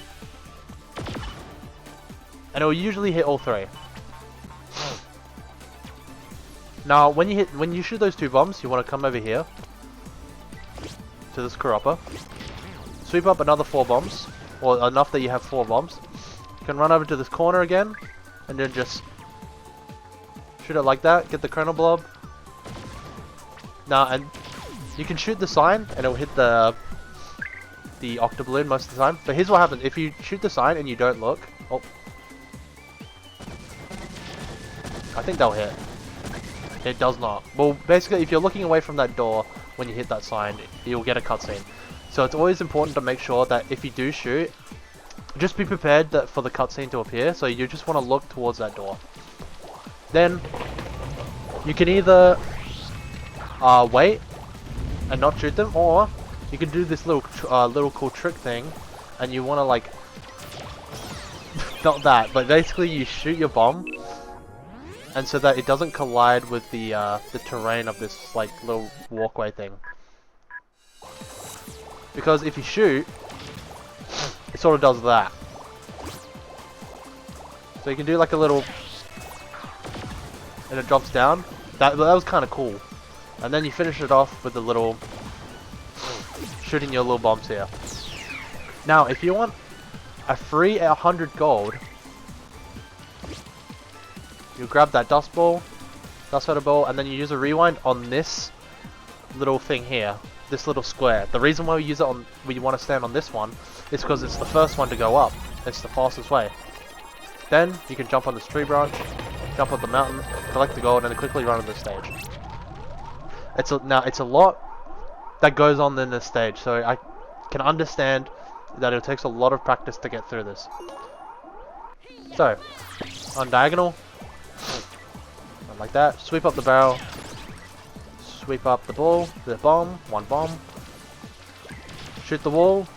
And it will usually hit all 3. Now, when you shoot those 2 bombs, you want to come over here to this Chronohorn, sweep up another 4 bombs, or enough that you have 4 bombs. You can run over to this corner again, and then just shoot it like that. Get the Chronohorn. Now, and you can shoot the sign, and it'll hit the the octoballoon most of the time. But here's what happens: if you shoot the sign and you don't look, oh, I think they'll hit. It does not. Well, basically, if you're looking away from that door when you hit that sign, you'll get a cutscene. So it's always important to make sure that if you do shoot, just be prepared that for the cutscene to appear. So you just want to look towards that door. Then you can either wait and not shoot them, or you can do this little cool trick thing, and you want to like not that, but basically you shoot your bomb, and so that it doesn't collide with the terrain of this like little walkway thing. Because if you shoot, it sort of does that. So you can do like a little, and it drops down. That was kind of cool. And then you finish it off with the little shooting your little bombs here. Now, if you want a free 100 gold, you grab that dust feather ball, and then you use a rewind on this little thing here, this little square. The reason why we use it on, we want to stand on this one, is because it's the first one to go up. It's the fastest way. Then you can jump on this tree branch, jump up the mountain, collect the gold, and then quickly run to the stage. Now it's a lot that goes on in this stage, so I can understand that it takes a lot of practice to get through this. So, on diagonal, like that, sweep up the barrel, sweep up the bomb, one bomb, shoot the wall.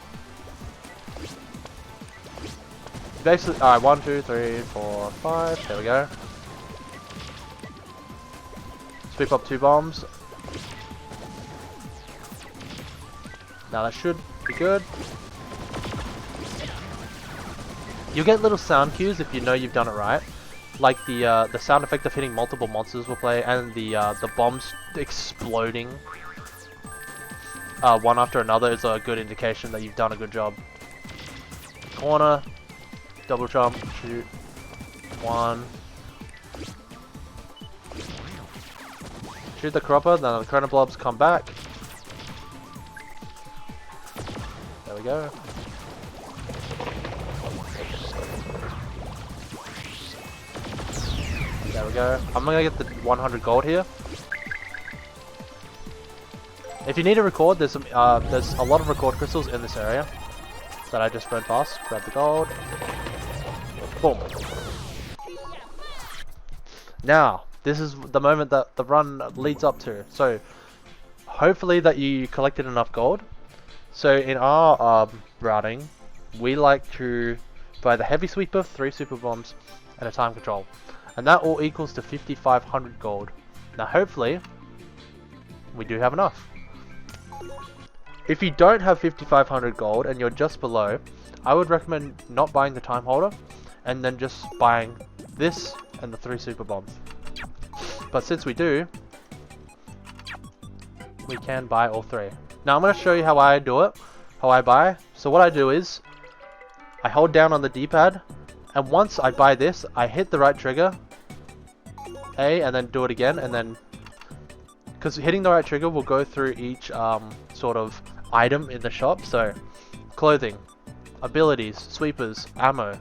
Basically, alright, 1, 2, 3, 4, 5, there we go. Sweep up 2 bombs. Now that should be good. You'll get little sound cues if you know you've done it right. Like the sound effect of hitting multiple monsters will play, and the bombs exploding one after another is a good indication that you've done a good job. Corner, double jump, shoot, 1. Shoot the cropper, then the chronoblobs come back. There we go. There we go. I'm gonna get the 100 gold here. If you need to record, there's a lot of record crystals in this area that I just burned past. Grab the gold. Boom. Now, this is the moment that the run leads up to. So, hopefully that you collected enough gold. So in our routing, we like to buy the heavy sweeper, 3 super bombs, and a time control. And that all equals to 5,500 gold. Now hopefully, we do have enough. If you don't have 5,500 gold and you're just below, I would recommend not buying the time holder, and then just buying this and the 3 super bombs. But since we do, we can buy all 3. Now I'm going to show you how I do it, how I buy. So what I do is, I hold down on the D-pad, and once I buy this, I hit the right trigger, A, and then do it again, and then, because hitting the right trigger will go through each sort of item in the shop. So, clothing, abilities, sweepers, ammo.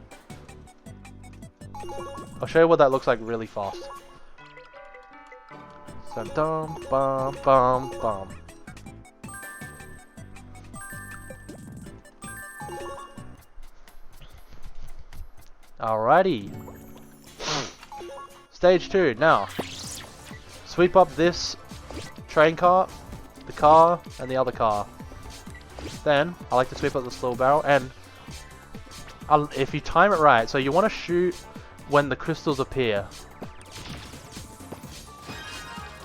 I'll show you what that looks like really fast. So, dum, bum, bum, bum. Alrighty. Stage 2. Now, sweep up this train cart, the car, and the other car. Then, I like to sweep up this little barrel, and if you time it right, so you want to shoot when the crystals appear.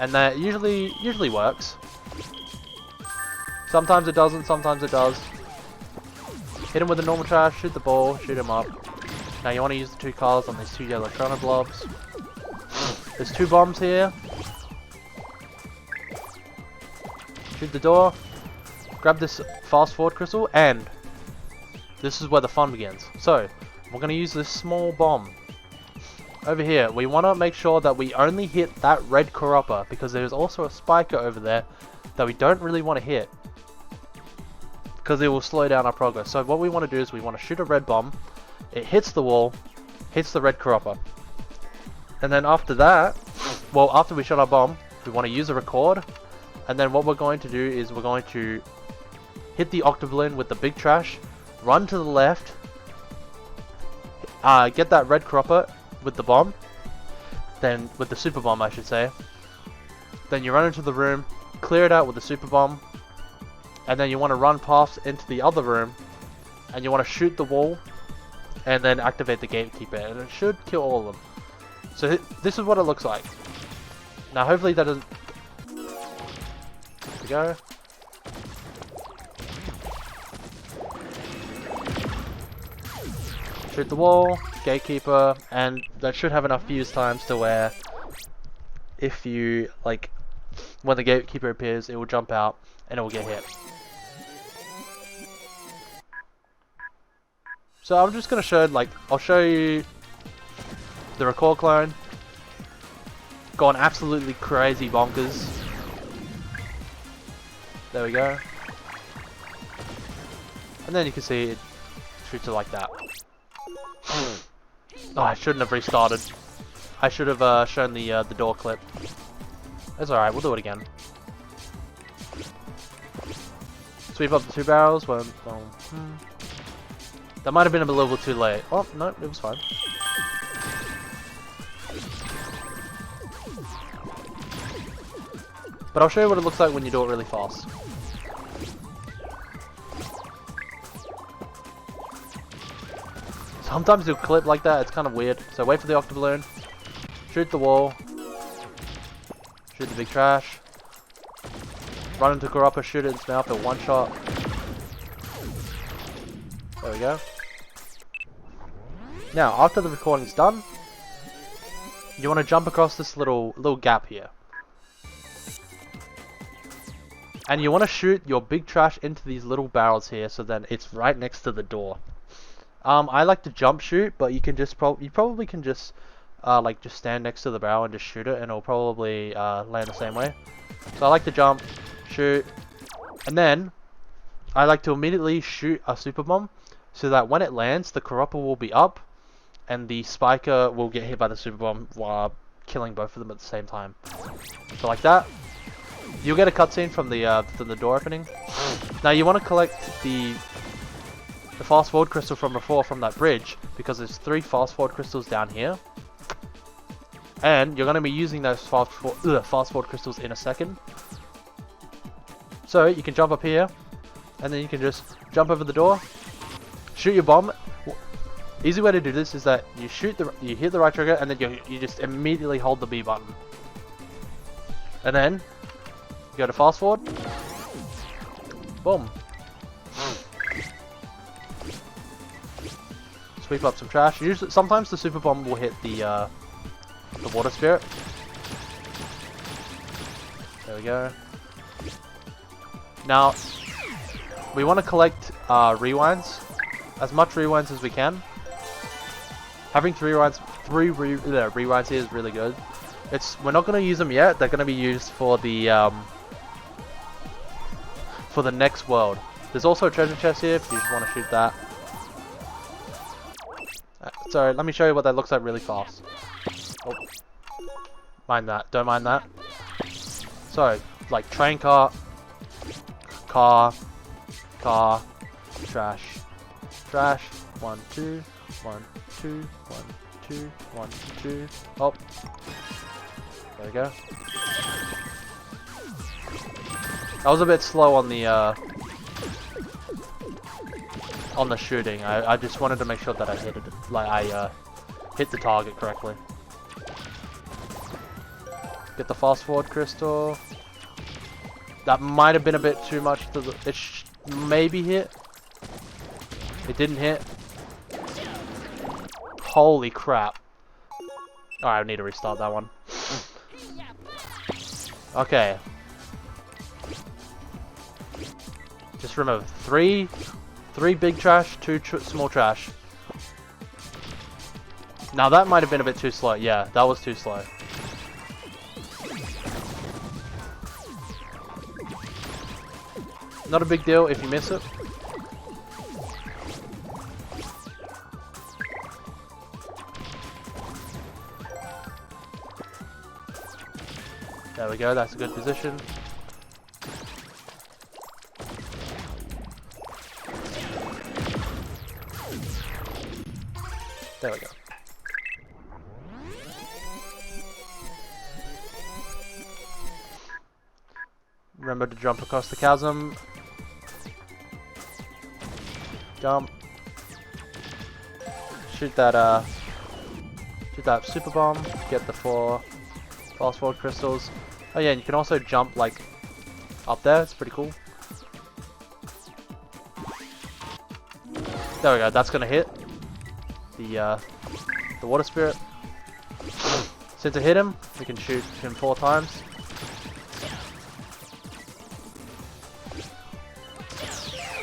And that usually works. Sometimes it doesn't, sometimes it does. Hit him with a normal charge, shoot the ball, shoot him up. Now you want to use the 2 cars on these 2 yellow chronoblobs. There's 2 bombs here. Shoot the door. Grab this fast forward crystal, and this is where the fun begins. So, we're going to use this small bomb. Over here, we want to make sure that we only hit that red cropper, because there's also a spiker over there that we don't really want to hit. because it will slow down our progress. So what we want to do is we want to shoot a red bomb. It hits the wall, hits the red Keropa. And then after that, well, after we shot our bomb, we want to use a record. And then what we're going to do is we're going to hit the Octoblin with the big trash, run to the left, get that red Keropa with the bomb, then with the super bomb I should say. Then you run into the room, clear it out with the super bomb, and then you want to run past into the other room, and you want to shoot the wall, and then activate the gatekeeper, and it should kill all of them. So this is what it looks like. Now hopefully that doesn't... There we go. Shoot the wall, gatekeeper, and that should have enough fuse times to where if you, like, when the gatekeeper appears, it will jump out and it will get hit. So I'm just gonna show, like, I'll show you the record clone going absolutely crazy bonkers. There we go. And then you can see it shoots it like that. Oh, I shouldn't have restarted. I should have shown the door clip. That's alright, we'll do it again. Sweep up the 2 barrels. That might have been a little bit too late. Oh, no, it was fine. But I'll show you what it looks like when you do it really fast. Sometimes you'll clip like that, it's kind of weird. So wait for the Octoballoon, shoot the wall, shoot the big trash, run into Keropa, shoot it in its mouth at 1 shot. There we go. Now, after the recording's done, you want to jump across this little gap here. And you want to shoot your big trash into these little barrels here, so then it's right next to the door. I like to jump shoot, but you can just you probably can just like just stand next to the barrel and just shoot it, and it'll probably land the same way. So I like to jump, shoot, and then I like to immediately shoot a super bomb, so that when it lands, the Keropa will be up, and the spiker will get hit by the super bomb while killing both of them at the same time. So like that. You'll get a cutscene from the door opening. Now you want to collect the fast forward crystal from before from that bridge, because there's 3 fast forward crystals down here, and you're going to be using those fast forward crystals in a second. So you can jump up here, and then you can just jump over the door, shoot your bomb. Easy way to do this is that you hit the right trigger, and then you just immediately hold the B button, and then go to fast forward. Boom. Sweep up some trash. Usually, sometimes the super bomb will hit the water spirit. There we go. Now, we want to collect rewinds, as much rewinds as we can. Having 3 rewinds here is really good. We're not going to use them yet. They're going to be used for the next world. There's also a treasure chest here if you just want to shoot that. So let me show you what that looks like really fast. Oh. Mind that. Don't mind that. So, like train car, trash, 1, 2, 1, 2, 1, 2, 1, 2. Oh. There we go. I was a bit slow on the shooting. I just wanted to make sure that I hit it, like I hit the target correctly. Get the fast forward crystal. That might have been a bit too much. It maybe hit. It didn't hit. Holy crap! Alright, I need to restart that one. Okay. Just remember, 3 big trash, 2 small trash. Now that might have been a bit too slow. Yeah, that was too slow. Not a big deal if you miss it. There we go, that's a good position. There we go. Remember to jump across the chasm. Jump. Shoot that super bomb. Get the 4 fast forward crystals. Oh yeah, and you can also jump like up there. It's pretty cool. There we go. That's gonna hit the water spirit. Since it hit him, we can shoot him 4 times.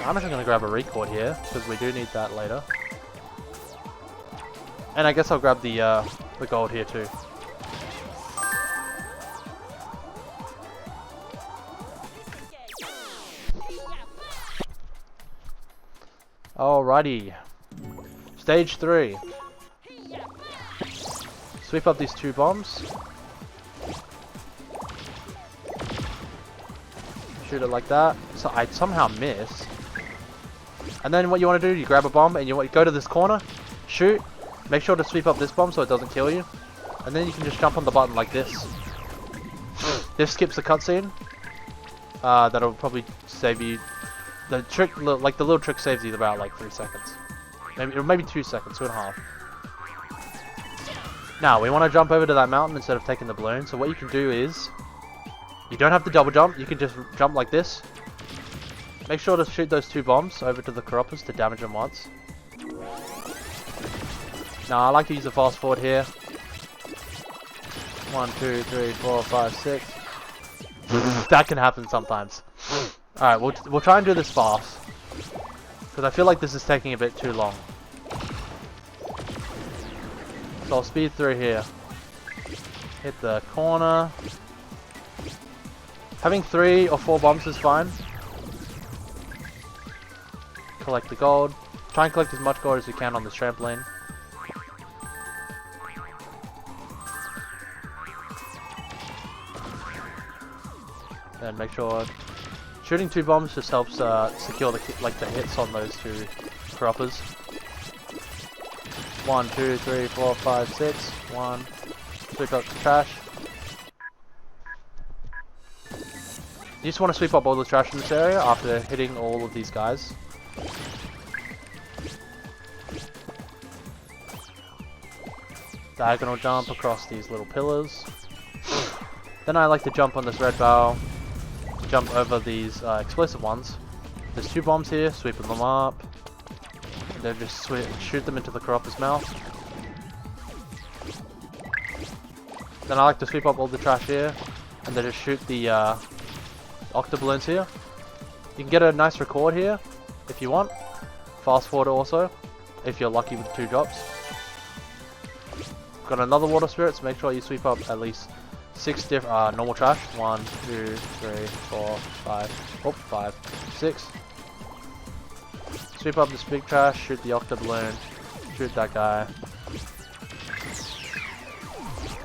I'm actually going to grab a record here, because we do need that later. And I guess I'll grab the gold here too. Alrighty. Stage 3. Sweep up these 2 bombs. Shoot it like that. So I somehow miss. And then what you want to do, you grab a bomb and you go to this corner, shoot, make sure to sweep up this bomb so it doesn't kill you. And then you can just jump on the button like this. This skips the cutscene. That'll probably save you. The trick, like the little trick saves you about like 3 seconds. Maybe 2 seconds, 2.5. Now, we want to jump over to that mountain instead of taking the balloon. So what you can do is, you don't have to double jump, you can just jump like this. Make sure to shoot those 2 bombs over to the Keropos to damage them once. Now, I like to use a fast forward here. 1, 2, 3, 4, 5, 6. That can happen sometimes. Alright, we'll try and do this fast. Because I feel like this is taking a bit too long. So I'll speed through here. Hit the corner. Having 3 or 4 bombs is fine. Collect the gold. Try and collect as much gold as you can on this trampoline. Then make sure shooting 2 bombs just helps secure the hits on those 2 Keropos. 1, 2, 3, 4, 5, 6. 1. Sweep up the trash. You just want to sweep up all the trash in this area after hitting all of these guys. Diagonal jump across these little pillars. Then I like to jump on this red barrel. Jump over these explosive ones. There's 2 bombs here, sweeping them up. And then just shoot them into the Keropos mouth. Then I like to sweep up all the trash here, and then just shoot the octoballoons here. You can get a nice record here, if you want. Fast forward also, if you're lucky with 2 drops. Got another water spirit, so make sure you sweep up at least 6 different normal trash. 1, 2, 3, 4, 5. Oh, 5, 6. Sweep up this big trash, shoot the octoballoon, shoot that guy.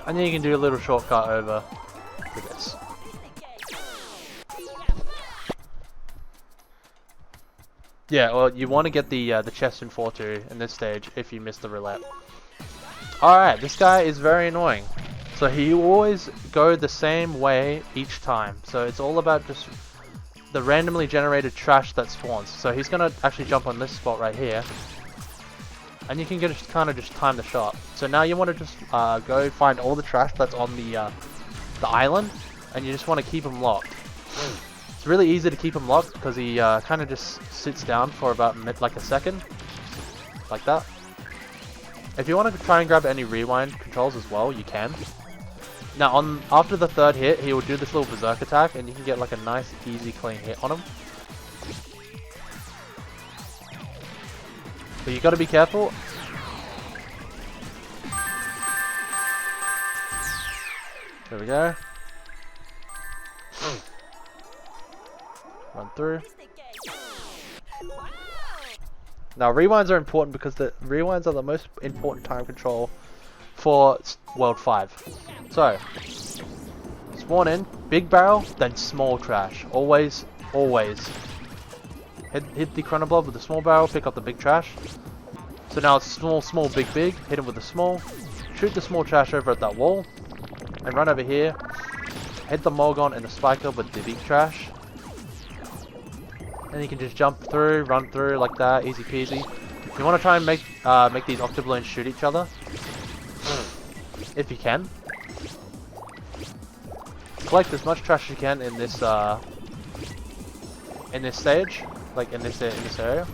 And then you can do a little shortcut over to this. Yeah, well, you want to get the chest in 4-2 in this stage if you miss the roulette. Alright, this guy is very annoying. So he always go the same way each time. So it's all about just the randomly generated trash that spawns. So he's going to actually jump on this spot right here. And you can kind of just time the shot. So now you want to just go find all the trash that's on the island. And you just want to keep him locked. It's really easy to keep him locked because he kind of just sits down for about like a second. Like that. If you want to try and grab any rewind controls as well, you can. Now, after the 3rd hit, he will do this little berserk attack, and you can get like a nice, easy, clean hit on him. But you got to be careful. There we go. Run through. Now, rewinds are important because the rewinds are the most important time control for World 5. So, spawn in, big barrel, then small trash. Always, always. Hit the Chrono Blob with the small barrel, pick up the big trash. So now it's small, small, big, big. Hit him with the small. Shoot the small trash over at that wall. And run over here. Hit the Molgon and the Spiker with the big trash. And you can just jump through, run through like that, easy peasy. You want to try and make these Octobloons shoot each other. If you can. Collect as much trash as you can in this stage, like in this area.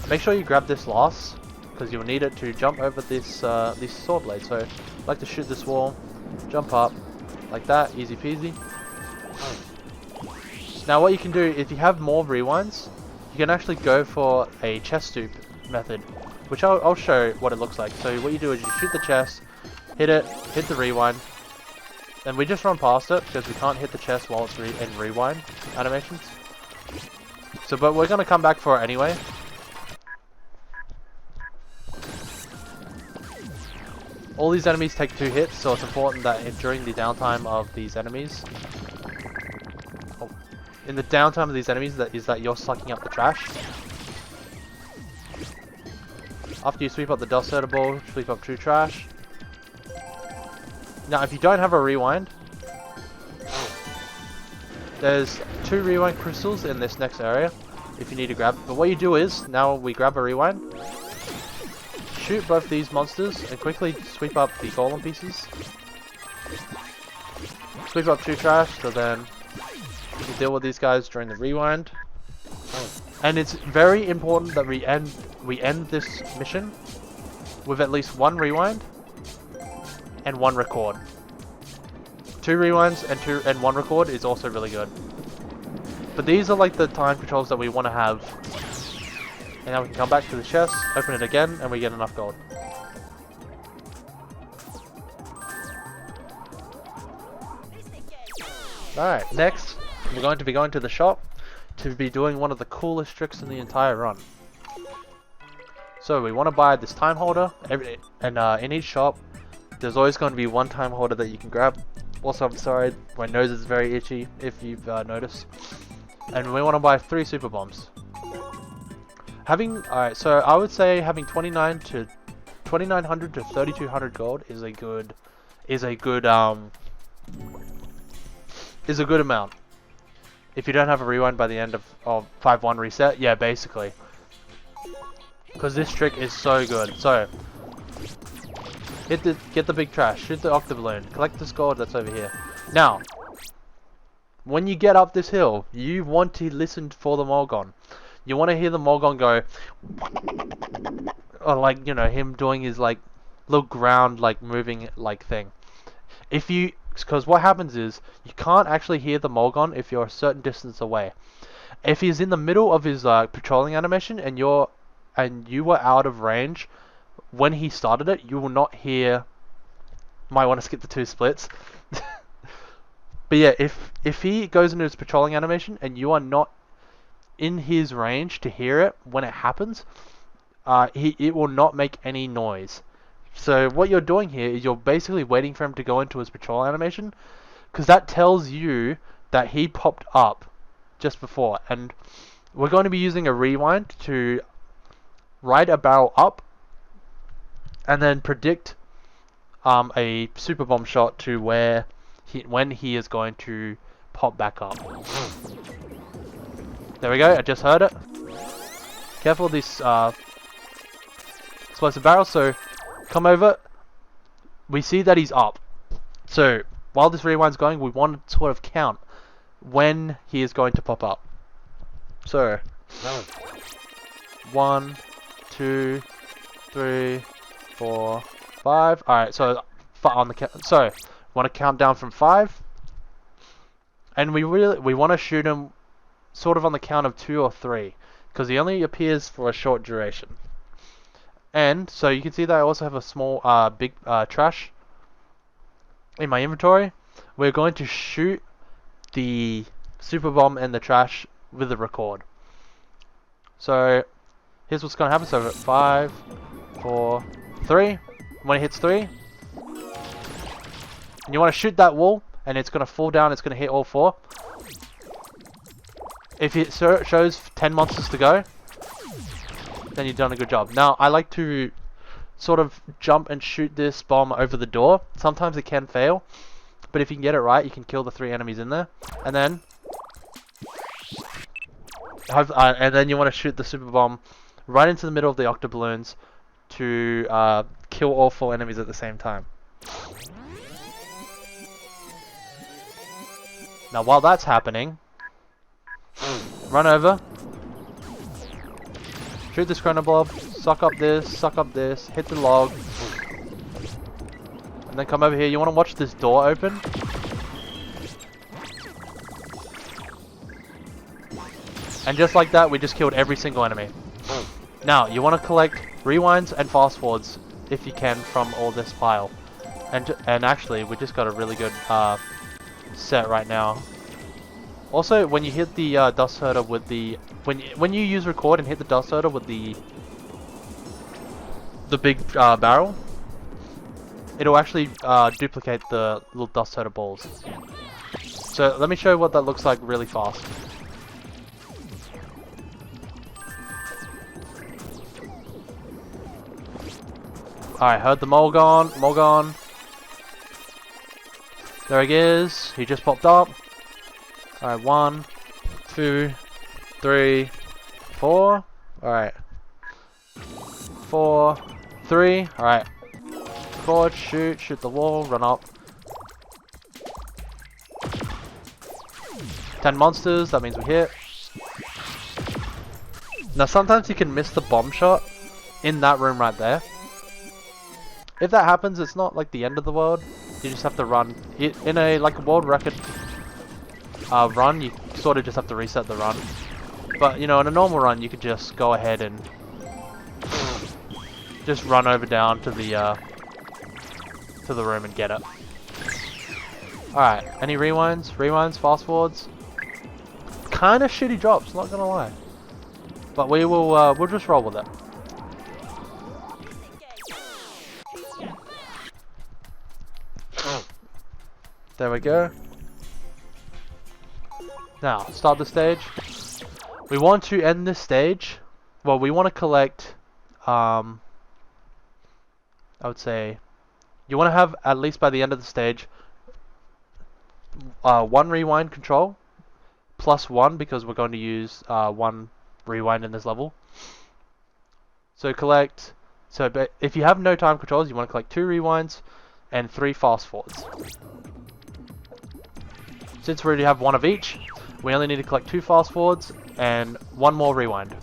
Make sure you grab this last, because you'll need it to jump over this these sword blades. So, like to shoot this wall, jump up, like that, easy peasy. Now, what you can do if you have more rewinds, you can actually go for a chest stoop method, which I'll show what it looks like. So, what you do is you shoot the chest, hit it, hit the rewind. And we just run past it because we can't hit the chest while it's in rewind animations. So, but we're gonna come back for it anyway. All these enemies take 2 hits, so it's important that during the downtime of these enemies, in the downtime of these enemies, that you're sucking up the trash. After you sweep up the dust setter ball, sweep up 2 trash. Now, if you don't have a rewind, there's 2 rewind crystals in this next area if you need to grab. But what you do is, now we grab a rewind, shoot both these monsters, and quickly sweep up the golem pieces. Sweep up 2 trash, so then you can deal with these guys during the rewind. And it's very important that we end this mission with at least 1 rewind and 1 record. 2 rewinds and 1 record is also really good. But these are like the time controls that we want to have. And now we can come back to the chest, open it again, and we get enough gold. Alright, next we're going to be going to the shop to be doing one of the coolest tricks in the entire run. So we want to buy this time holder, and in each shop there's always going to be 1 time holder that you can grab. Also, I'm sorry, my nose is very itchy, if you've noticed. And we want to buy 3 super bombs. Alright, so I would say having 2900 to 3200 gold is a good amount. If you don't have a rewind by the end of 5-1 reset, yeah, basically. Because this trick is so good. So, get the big trash, shoot the Octobloon, collect this gold that's over here. Now, when you get up this hill, you want to listen for the Molgon. You want to hear the Molgon go, or like, you know, him doing his like little ground like moving like thing. Because what happens is you can't actually hear the Molgon if you're a certain distance away. If he's in the middle of his patrolling animation and you were out of range when he started it, you will not hear. Might want to skip the 2 splits. But yeah, if he goes into his patrolling animation and you are not in his range to hear it when it happens, it will not make any noise. So what you're doing here is you're basically waiting for him to go into his patrol animation, because that tells you that he popped up just before. And we're going to be using a rewind to ride a barrel up and then predict a super bomb shot to when he is going to pop back up. There we go, I just heard it. Careful of this explosive barrel. So come over, we see that he's up. So while this rewind's going, we want to sort of count when he is going to pop up. So 1, 2, 3, 4, 5. Alright, so on the count. So want to count down from 5, and we want to shoot him sort of on the count of 2 or 3, because he only appears for a short duration. And so you can see that I also have a small big trash in my inventory. We're going to shoot the super bomb and the trash with the record. So here's what's going to happen. So 5, 4, 3. When it hits 3, and you want to shoot that wall and it's gonna fall down. It's gonna hit all 4. If it shows 10 monsters to go, then you've done a good job. Now I like to sort of jump and shoot this bomb over the door. Sometimes it can fail, but if you can get it right, you can kill the 3 enemies in there, and then you want to shoot the super bomb right into the middle of the octoballoons to kill all 4 enemies at the same time. Now while that's happening, run over, shoot this Chronoblob, suck up this, hit the log, and then come over here. You want to watch this door open. And just like that, we just killed every single enemy. Now, you want to collect rewinds and fast forwards, if you can, from all this pile. And actually, we just got a really good set right now. Also, when you hit the dust hurter with the... When you use record and hit the dust hurter with the big barrel, it'll actually duplicate the little dust hurter balls. So, let me show you what that looks like really fast. Alright, heard the mole gone. Mole gone. There he is. He just popped up. Alright, 1, 2, 3, 4. Alright. 4, 3. Alright. Record, shoot the wall, run up. 10 monsters, that means we hit. Now sometimes you can miss the bomb shot in that room right there. If that happens, it's not like the end of the world. You just have to run. In a world record run, you sort of just have to reset the run. But you know, in a normal run, you could just go ahead and just run over down to the room and get it. Alright, any rewinds? Rewinds, fast forwards. Kinda shitty drops, not gonna lie. But we will we'll just roll with it. There we go. Now, start the stage. We want to end this stage. Well, we want to collect, I would say, you want to have, at least by the end of the stage, 1 rewind control, plus 1, because we're going to use 1 rewind in this level. So collect, but if you have no time controls, you want to collect 2 rewinds and 3 fast forwards. Since we already have 1 of each, we only need to collect 2 fast forwards and 1 more rewind.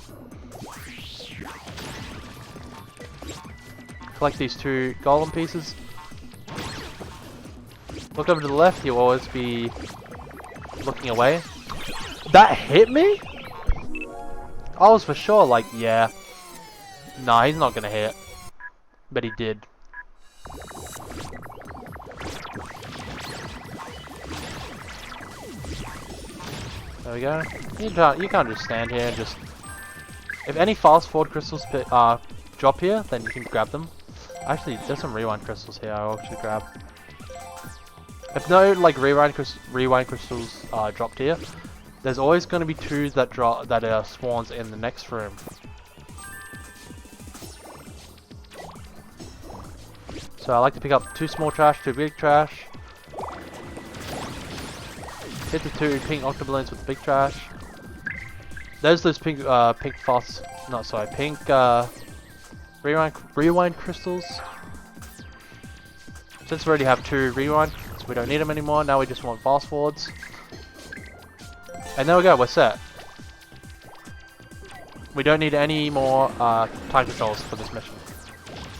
Collect these 2 golem pieces. Look over to the left, you'll always be looking away. That hit me? I was for sure like, yeah. Nah, he's not gonna hit. But he did. There we go. You can't just stand here and just... If any fast forward crystals drop here, then you can grab them. Actually, there's some rewind crystals here I'll actually grab. If no rewind crystals dropped here, there's always going to be 2 that spawns in the next room. So I like to pick up 2 small trash, 2 big trash. Hit the 2 pink octoballoons with the big trash. There's those pink rewind crystals. Since we already have 2 rewind, so we don't need them anymore. Now we just want fast forwards. And there we go, we're set. We don't need any more time controls for this mission.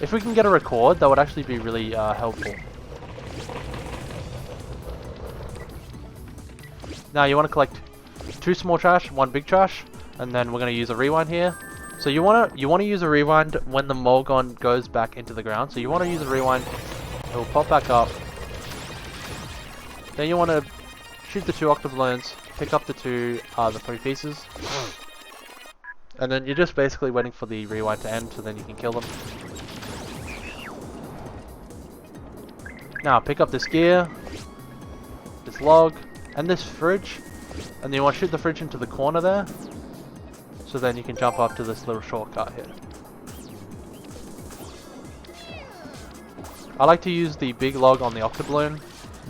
If we can get a record, that would actually be really helpful. Now you want to collect 2 small trash, 1 big trash, and then we're going to use a rewind here. So you want to use a rewind when the Molgon goes back into the ground. So you want to use a rewind, it will pop back up. Then you want to shoot the 2 octoballoons, pick up the 3 pieces, and then you're just basically waiting for the rewind to end, so then you can kill them. Now pick up this gear. this log, and this fridge. And then you want to shoot the fridge into the corner there. So then you can jump up to this little shortcut here. I like to use the big log on the octoballoon,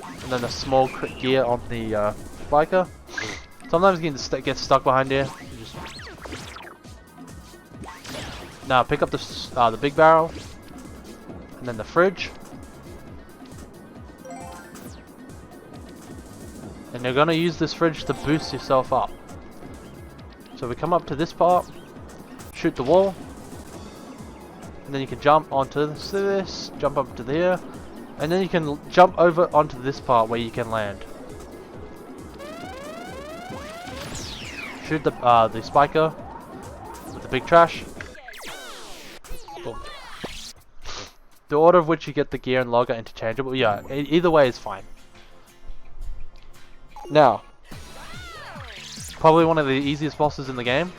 and then the small gear on the spiker. Sometimes you can get stuck behind here. Now pick up the big barrel, and then the fridge. And you're gonna use this fridge to boost yourself up. So we come up to this part, shoot the wall, and then you can jump onto this, jump up to there, and then you can jump over onto this part where you can land. Shoot the spiker with the big trash. Boom. The order of which you get the gear and log are interchangeable. Yeah, either way is fine. Now, probably one of the easiest bosses in the game.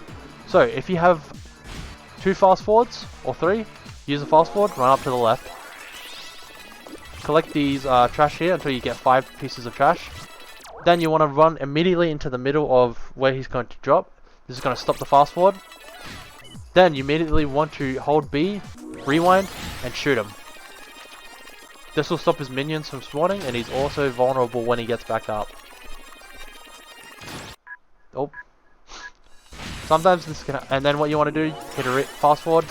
So if you have 2 fast forwards or 3, use a fast forward, run up to the left. Collect these trash here until you get 5 pieces of trash. Then you want to run immediately into the middle of where he's going to drop. This is going to stop the fast forward. Then you immediately want to hold B, rewind, and shoot him. This will stop his minions from spawning, and he's also vulnerable when he gets back up. Oh. Sometimes this can, and then what you want to do, hit a fast forward.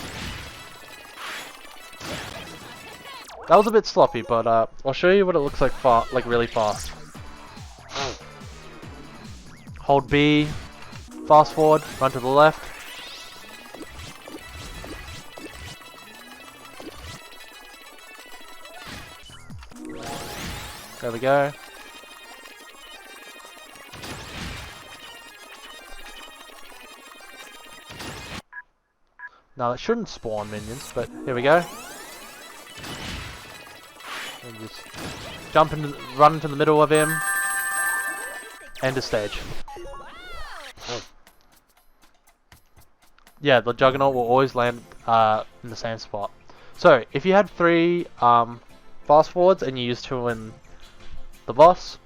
That was a bit sloppy, but I'll show you what it looks like really fast. Hold B, fast forward, run to the left. There we go. Now it shouldn't spawn minions, but here we go. And just jump into, run into the middle of him. End of stage. Yeah, the Juggernaut will always land in the same spot. So if you had 3 fast forwards and you used 2 in the boss,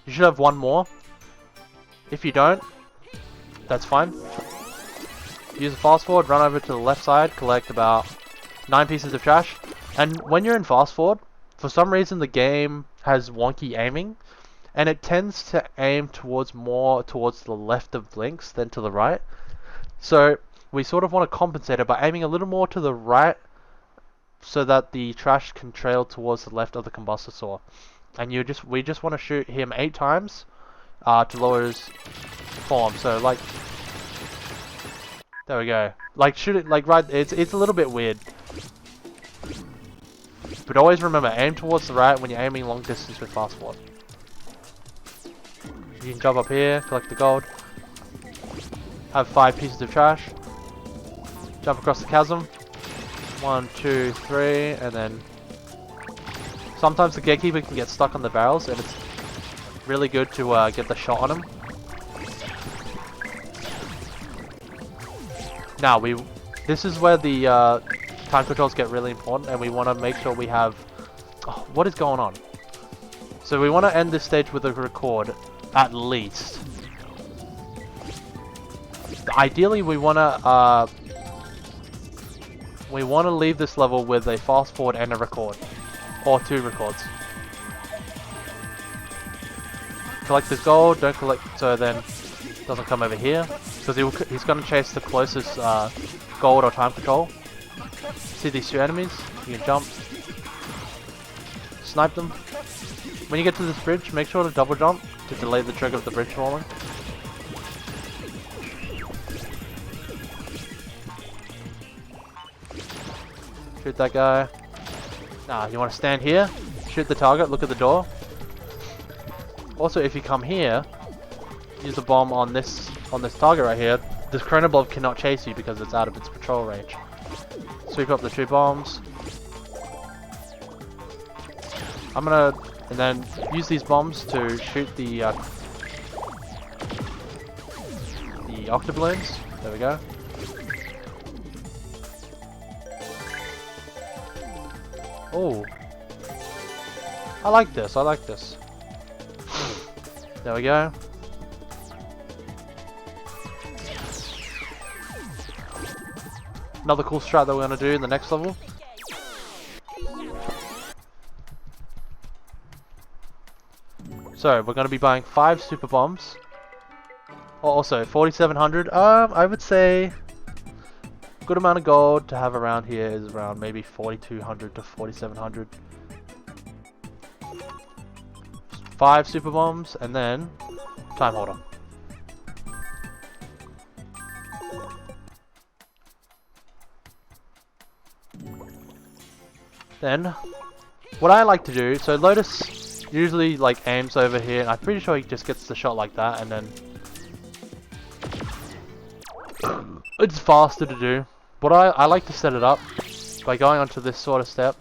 you should have 1 more. If you don't, that's fine. Use a fast forward, run over to the left side, collect about 9 pieces of trash. And when you're in fast forward, for some reason the game has wonky aiming, and it tends to aim more towards the left of Blinx than to the right. So we sort of want to compensate it by aiming a little more to the right, so that the trash can trail towards the left of the Combustor. And we just want to shoot him 8 times to lower his form. So like, there we go. Like shoot it like right. It's a little bit weird, but always remember, aim towards the right when you're aiming long distance with fast forward. You can jump up here, collect the gold, have 5 pieces of trash, jump across the chasm. 1, 2, 3, and then sometimes the gatekeeper can get stuck on the barrels, and it's really good to get the shot on him. Now this is where the time controls get really important, and we want to make sure we have. Oh, what is going on? So we want to end this stage with a record, at least. Ideally, we want to leave this level with a fast forward and a record, or 2 records. Collect this gold. Don't collect, so then it doesn't come over here, because he's going to chase the closest gold or time control. See these 2 enemies? You can jump, snipe them. When you get to this bridge, make sure to double jump to delay the trigger of the bridge falling. Shoot that guy. Now, you want to stand here, shoot the target, look at the door. Also, if you come here, use a bomb on this target right here. This Chronoblob cannot chase you because it's out of its patrol range. Sweep up the 2 bombs. And then use these bombs to shoot the octoballoons. There we go. Oh, I like this. There we go. Another cool strat that we're going to do in the next level. So, we're going to be buying 5 super bombs. Oh, also, 4,700. I would say good amount of gold to have around here is around maybe 4,200 to 4,700. 5 super bombs, and then time holder. Then, what I like to do, so Lotus usually like aims over here, and I'm pretty sure he just gets the shot like that, and then it's faster to do. But I like to set it up by going onto this sort of step.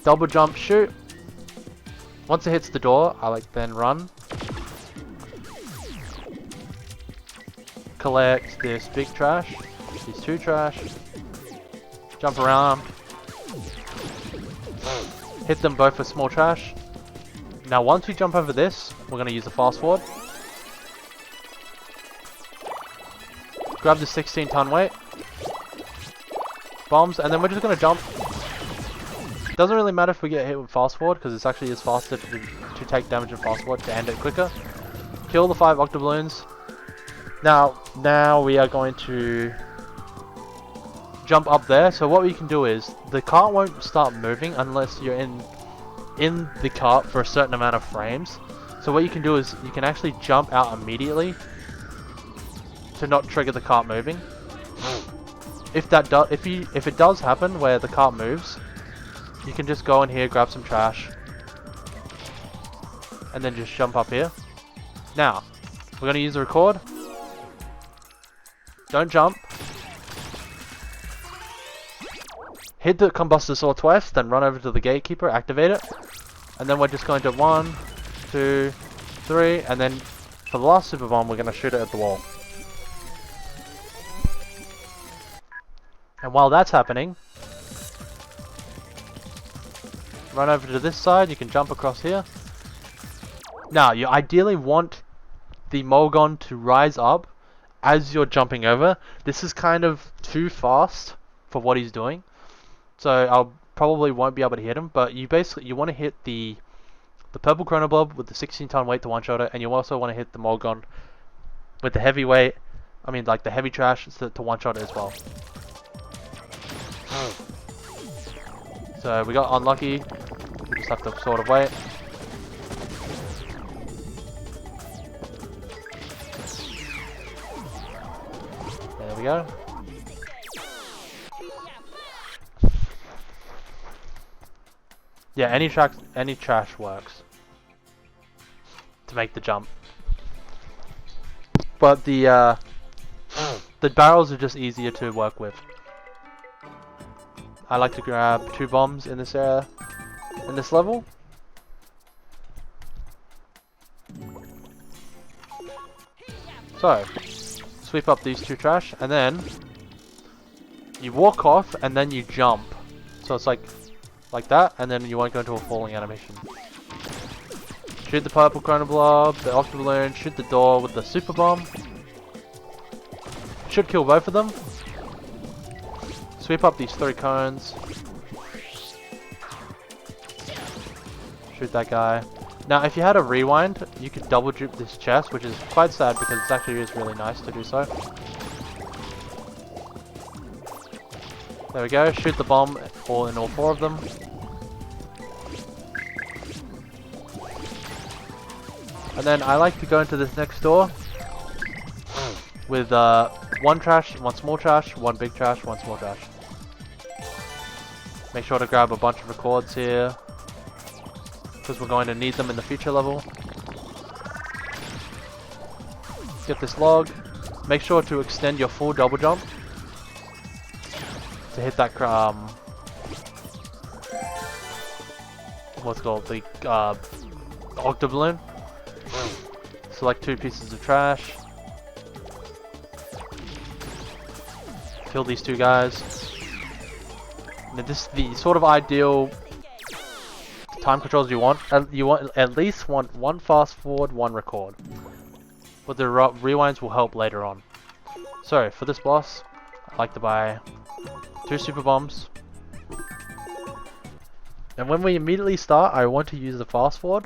Double jump, shoot. Once it hits the door, I like then run. Collect this big trash, these 2 trash. Jump around. Hit them both with small trash. Now once we jump over this, we're going to use the fast forward. Grab the 16-ton weight. Bombs, and then we're just going to jump. Doesn't really matter if we get hit with fast forward, because it's actually is faster to take damage in fast forward to end it quicker. Kill the 5 octoballoons. Now we are going to jump up there. So what we can do is the cart won't start moving unless you're in the cart for a certain amount of frames. So what you can do is you can actually jump out immediately to not trigger the cart moving. If it does happen where the cart moves, you can just go in here, grab some trash, and then just jump up here. Now, we're going to use the record. Don't jump. Hit the Combustosaur twice, then run over to the gatekeeper, activate it. And then we're just going to 1, 2, 3, and then for the last super bomb, we're going to shoot it at the wall. And while that's happening, run over to this side, you can jump across here. Now, you ideally want the Molgon to rise up as you're jumping over. This is kind of too fast for what he's doing. So, I probably won't be able to hit him, but you want to hit the purple Chronoblob with the 16-ton weight to one-shot it, and you also want to hit the Molgon with the heavy weight, like the heavy trash to one-shot it as well. So we got unlucky, we just have to sort of wait. There we go. Yeah, any trash works to make the jump. But the barrels are just easier to work with. I like to grab 2 bombs in this area, in this level. So, sweep up these 2 trash, and then you walk off, and then you jump. So it's like that, and then you won't go into a falling animation. Shoot the purple Chronoblob, the Octoballoon, shoot the door with the super bomb. Should kill both of them. Sweep up these 3 cones. Shoot that guy. Now, if you had a rewind, you could double juke this chest, which is quite sad because it actually is really nice to do so. There we go. Shoot the bomb in all 4 of them. And then I like to go into this next door with 1 trash, 1 small trash, 1 big trash, 1 small trash. Make sure to grab a bunch of records here, because we're going to need them in the future level. Get this log. Make sure to extend your full double jump to hit that what's it called, the Octoballoon. Select 2 pieces of trash. Kill these 2 guys. Now this is the sort of ideal time controls you want. You want at least one fast forward, one record. But the rewinds will help later on. So for this boss, I like to buy 2 super bombs. And when we immediately start, I want to use the fast forward.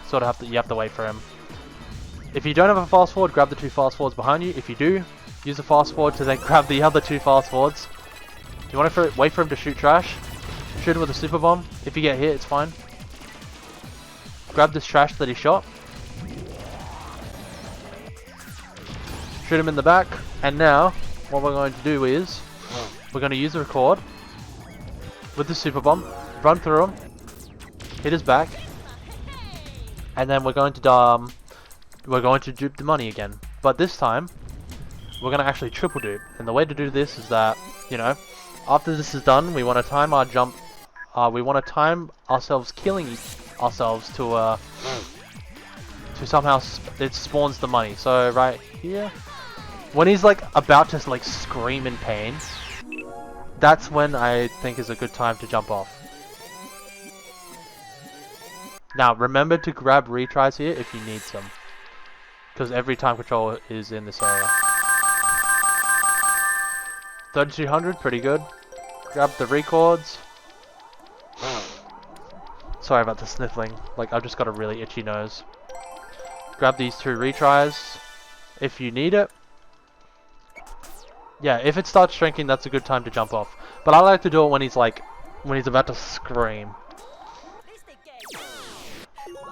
Sort of you have to wait for him. If you don't have a fast forward, grab the 2 fast forwards behind you. If you do, use the fast forward to then grab the other 2 fast forwards. You want to wait for him to shoot trash. Shoot him with a super bomb. If you get hit, it's fine. Grab this trash that he shot. Shoot him in the back. And now, what we're going to do is, we're going to use the record with the super bomb. Run through him. Hit his back. And then we're going to dupe the money again. But this time, we're going to actually triple dupe. And the way to do this is that, you know, after this is done, we want to time our jump. We want to time ourselves killing ourselves to somehow it spawns the money. So right here, when he's like about to like scream in pain, that's when I think is a good time to jump off. Now remember to grab retries here if you need some, because every time control is in this area. 3200, pretty good. Grab the records. Sorry about the sniffling, like I've just got a really itchy nose. Grab these 2 retries if you need it. Yeah, if it starts shrinking, that's a good time to jump off. But I like to do it when he's about to scream.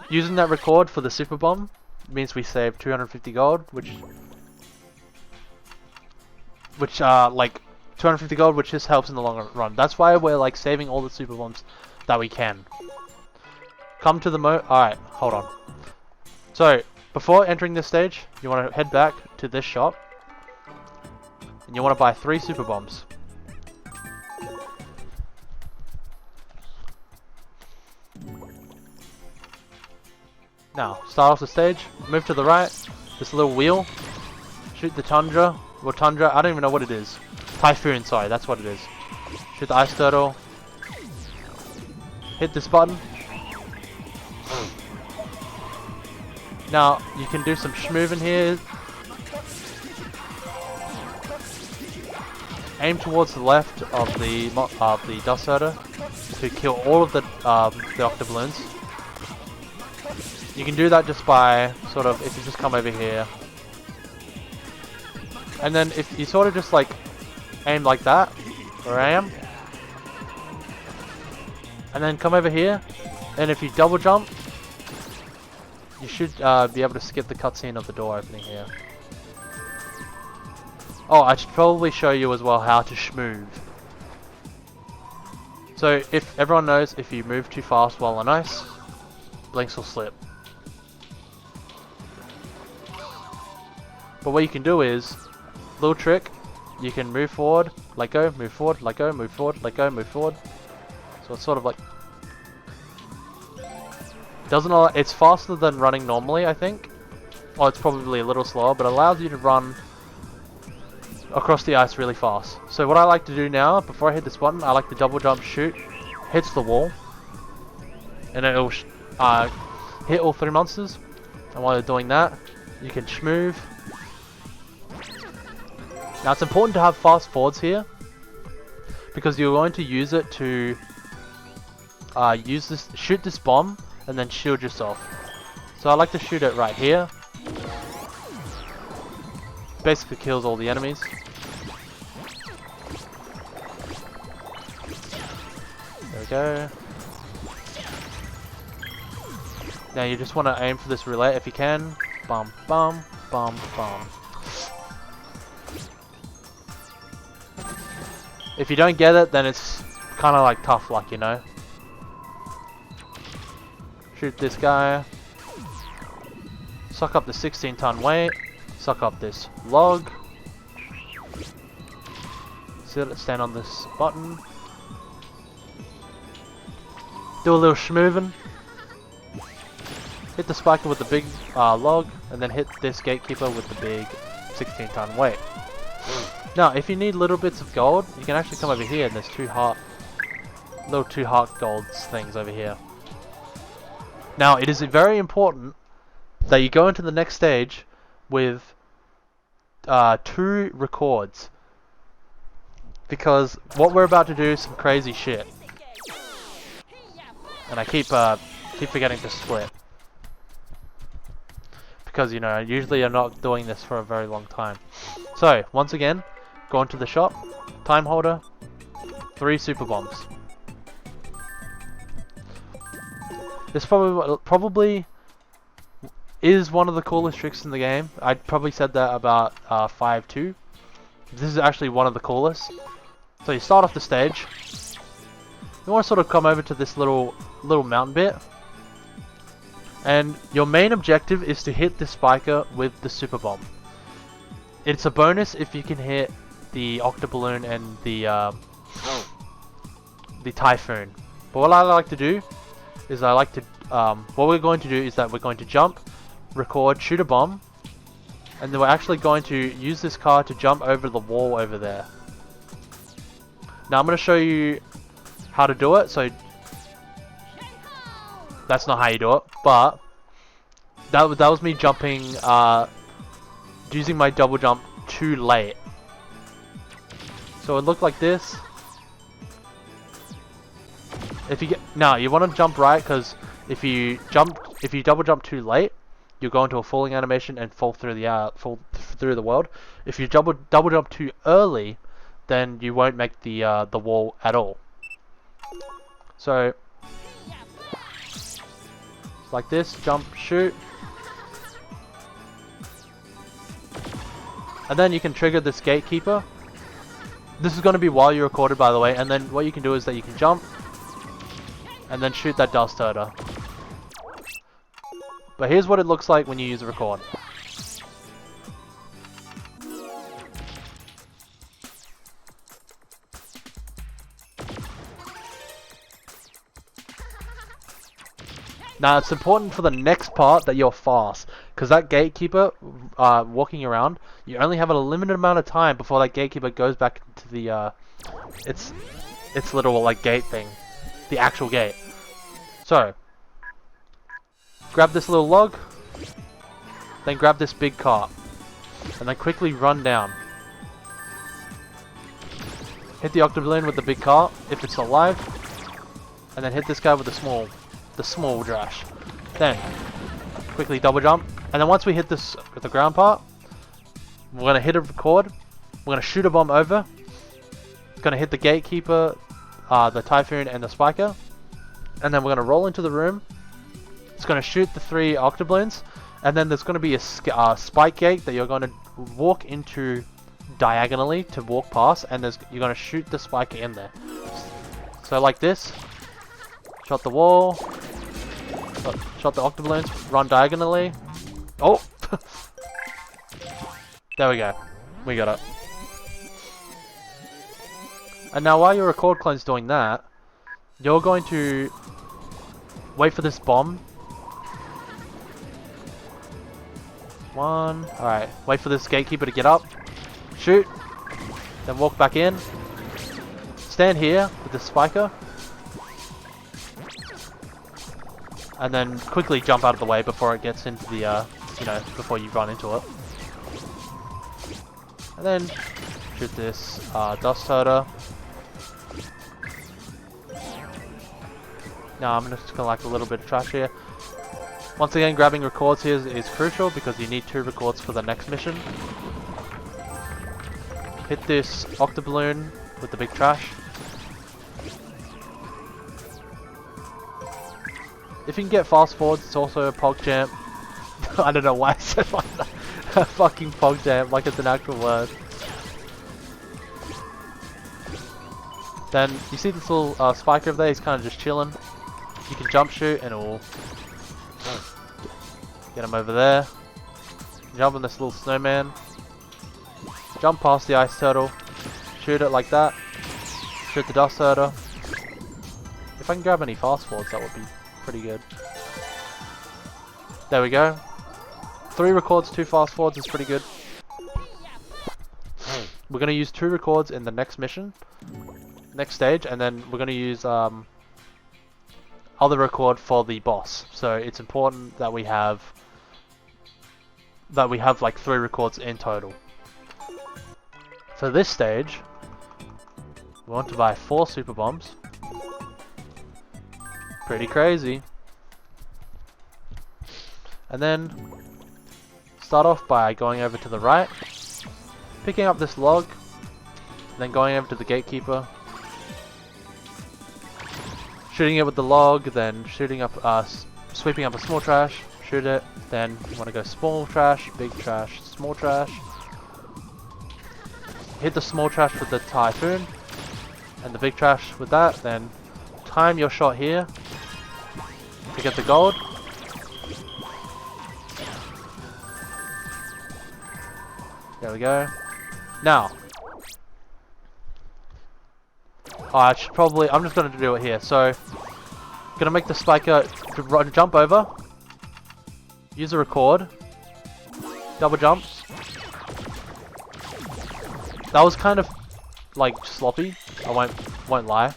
Using that record for the super bomb means we save 250 gold, which like 250 gold, which just helps in the long run. That's why we're like saving all the super bombs that we can. Come to the alright, hold on. So, before entering this stage, you want to head back to this shop. And you want to buy 3 super bombs. Now, start off the stage, move to the right, this little wheel, shoot the tundra, or tundra, I don't even know what it is. Typhoon, sorry, that's what it is. Shoot the ice turtle. Hit this button. Now, you can do some schmoovin here. Aim towards the left of the dust herder to kill all of the octoballoons. You can do that just by sort of, if you just come over here. And then if you sort of just like aim like that, where I am, and then come over here, and if you double jump, you should be able to skip the cutscene of the door opening here. Oh, I should probably show you as well how to schmoove. So if everyone knows, if you move too fast while on ice, Blinx will slip. But what you can do is, little trick, you can move forward, let go, move forward, let go, move forward, let go, move forward. So it's sort of like, it's faster than running normally, I think. Oh, it's probably a little slower, but it allows you to run across the ice really fast. So what I like to do now, before I hit this button, I like to double jump, shoot, hits the wall, and then it'll hit all 3 monsters. And while you're doing that, you can schmoove. Now it's important to have fast forwards here, because you're going to use it to shoot this bomb and then shield yourself. So I like to shoot it right here. Basically kills all the enemies. There we go. Now you just want to aim for this roulette if you can. Bum bum bum bum. If you don't get it, then it's kind of like tough luck, you know. Shoot this guy. Suck up the 16-ton weight. Suck up this log. Stand on this button. Do a little schmoovin'. Hit the spiker with the big log, and then hit this gatekeeper with the big 16-ton weight. Now, if you need little bits of gold, you can actually come over here and there's little 2 heart golds things over here. Now, it is very important that you go into the next stage with 2 records. Because what we're about to do is some crazy shit. And I keep forgetting to split. Because, you know, usually I'm not doing this for a very long time. So, once again, go into the shop, time holder, 3 super bombs. This probably is one of the coolest tricks in the game. I'd probably said that about 5.2. This is actually one of the coolest. So you start off the stage. You want to sort of come over to this little mountain bit. And your main objective is to hit the spiker with the super bomb. It's a bonus if you can hit the octoballoon and the typhoon. But what I like to do is what we're going to do is that we're going to jump, record, shoot a bomb, and then we're actually going to use this car to jump over the wall over there. Now I'm going to show you how to do it. So that's not how you do it, but that was me jumping, using my double jump too late. So it looked like this. Now you want to jump right, because if you double jump too late, you'll go into a falling animation and fall through the world. If you double jump too early, then you won't make the wall at all. So like this, jump, shoot, and then you can trigger this gatekeeper. This is going to be while you recorded, by the way. And then what you can do is that you can jump and then shoot that dust turtle. But here's what it looks like when you use a record. Now it's important for the next part that you're fast, because that gatekeeper walking around, you only have a limited amount of time before that gatekeeper goes back to the its little like gate thing, the actual gate. So grab this little log, then grab this big cart, and then quickly run down. Hit the octoballoon with the big cart if it's alive, and then hit this guy with the small dash. Then quickly double jump, and then once we hit this with the ground part, we're gonna hit a record. We're gonna shoot a bomb over. It's gonna hit the gatekeeper, the typhoon, and the spiker, and then we're gonna roll into the room. It's gonna shoot the 3 octoballoons, and then there's gonna be a spike gate that you're gonna walk into diagonally to walk past, and you're gonna shoot the spiker in there. So like this. Shot the wall. Shot the octoballoons. Run diagonally. Oh! There we go. We got it. And now while your record clone's doing that, you're going to wait for this bomb. Alright. Wait for this gatekeeper to get up. Shoot. Then walk back in. Stand here with the spiker. And then quickly jump out of the way before it gets into the, before you run into it. And then shoot this dust turtle. Now I'm just gonna like a little bit of trash here. Once again, grabbing records here is crucial because you need 2 records for the next mission. Hit this octoballoon with the big trash. If you can get fast forwards, it's also a pog jam. I don't know why I said like that. A fucking pog jam, like it's an actual word. Then you see this little spiker over there. He's kind of just chilling. You can jump shoot and it'll get him over there. Jump on this little snowman. Jump past the ice turtle. Shoot it like that. Shoot the dust turtle. If I can grab any fast forwards, that would be pretty good. There we go. 3 records, 2 fast forwards is pretty good. we're going to use 2 records in the next mission, next stage, and then we're going to use other record for the boss. So it's important that we have like 3 records in total. For this stage, we want to buy 4 super bombs. Pretty crazy. And then start off by going over to the right, picking up this log, then going over to the gatekeeper, shooting it with the log, then shooting up, sweeping up a small trash, shoot it, then you want to go small trash, big trash, small trash, hit the small trash with the typhoon, and the big trash with that, then time your shot here to get the gold. There we go. Now, I should probably, I'm just going to do it here. So, gonna make the spiker jump over, use a record, double jump. That was kind of like sloppy, I won't lie.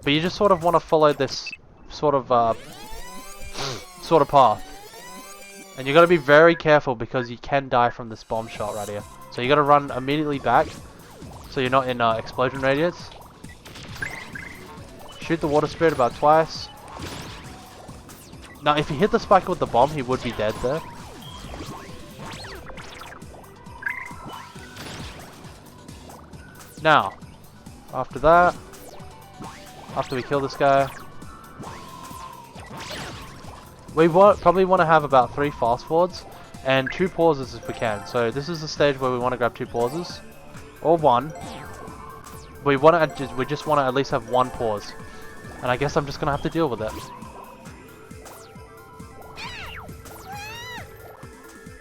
But you just sort of want to follow this sort of path. And you got to be very careful because you can die from this bomb shot right here. So you got to run immediately back so you're not in explosion radius. Shoot the water spirit about twice. Now if you hit the spiker with the bomb, he would be dead there. Now, after that, after we kill this guy, we probably want to have about 3 fast forwards and 2 pauses if we can. So this is the stage where we want to grab 2 pauses, or 1. We just want to at least have 1 pause, and I guess I'm just gonna have to deal with it.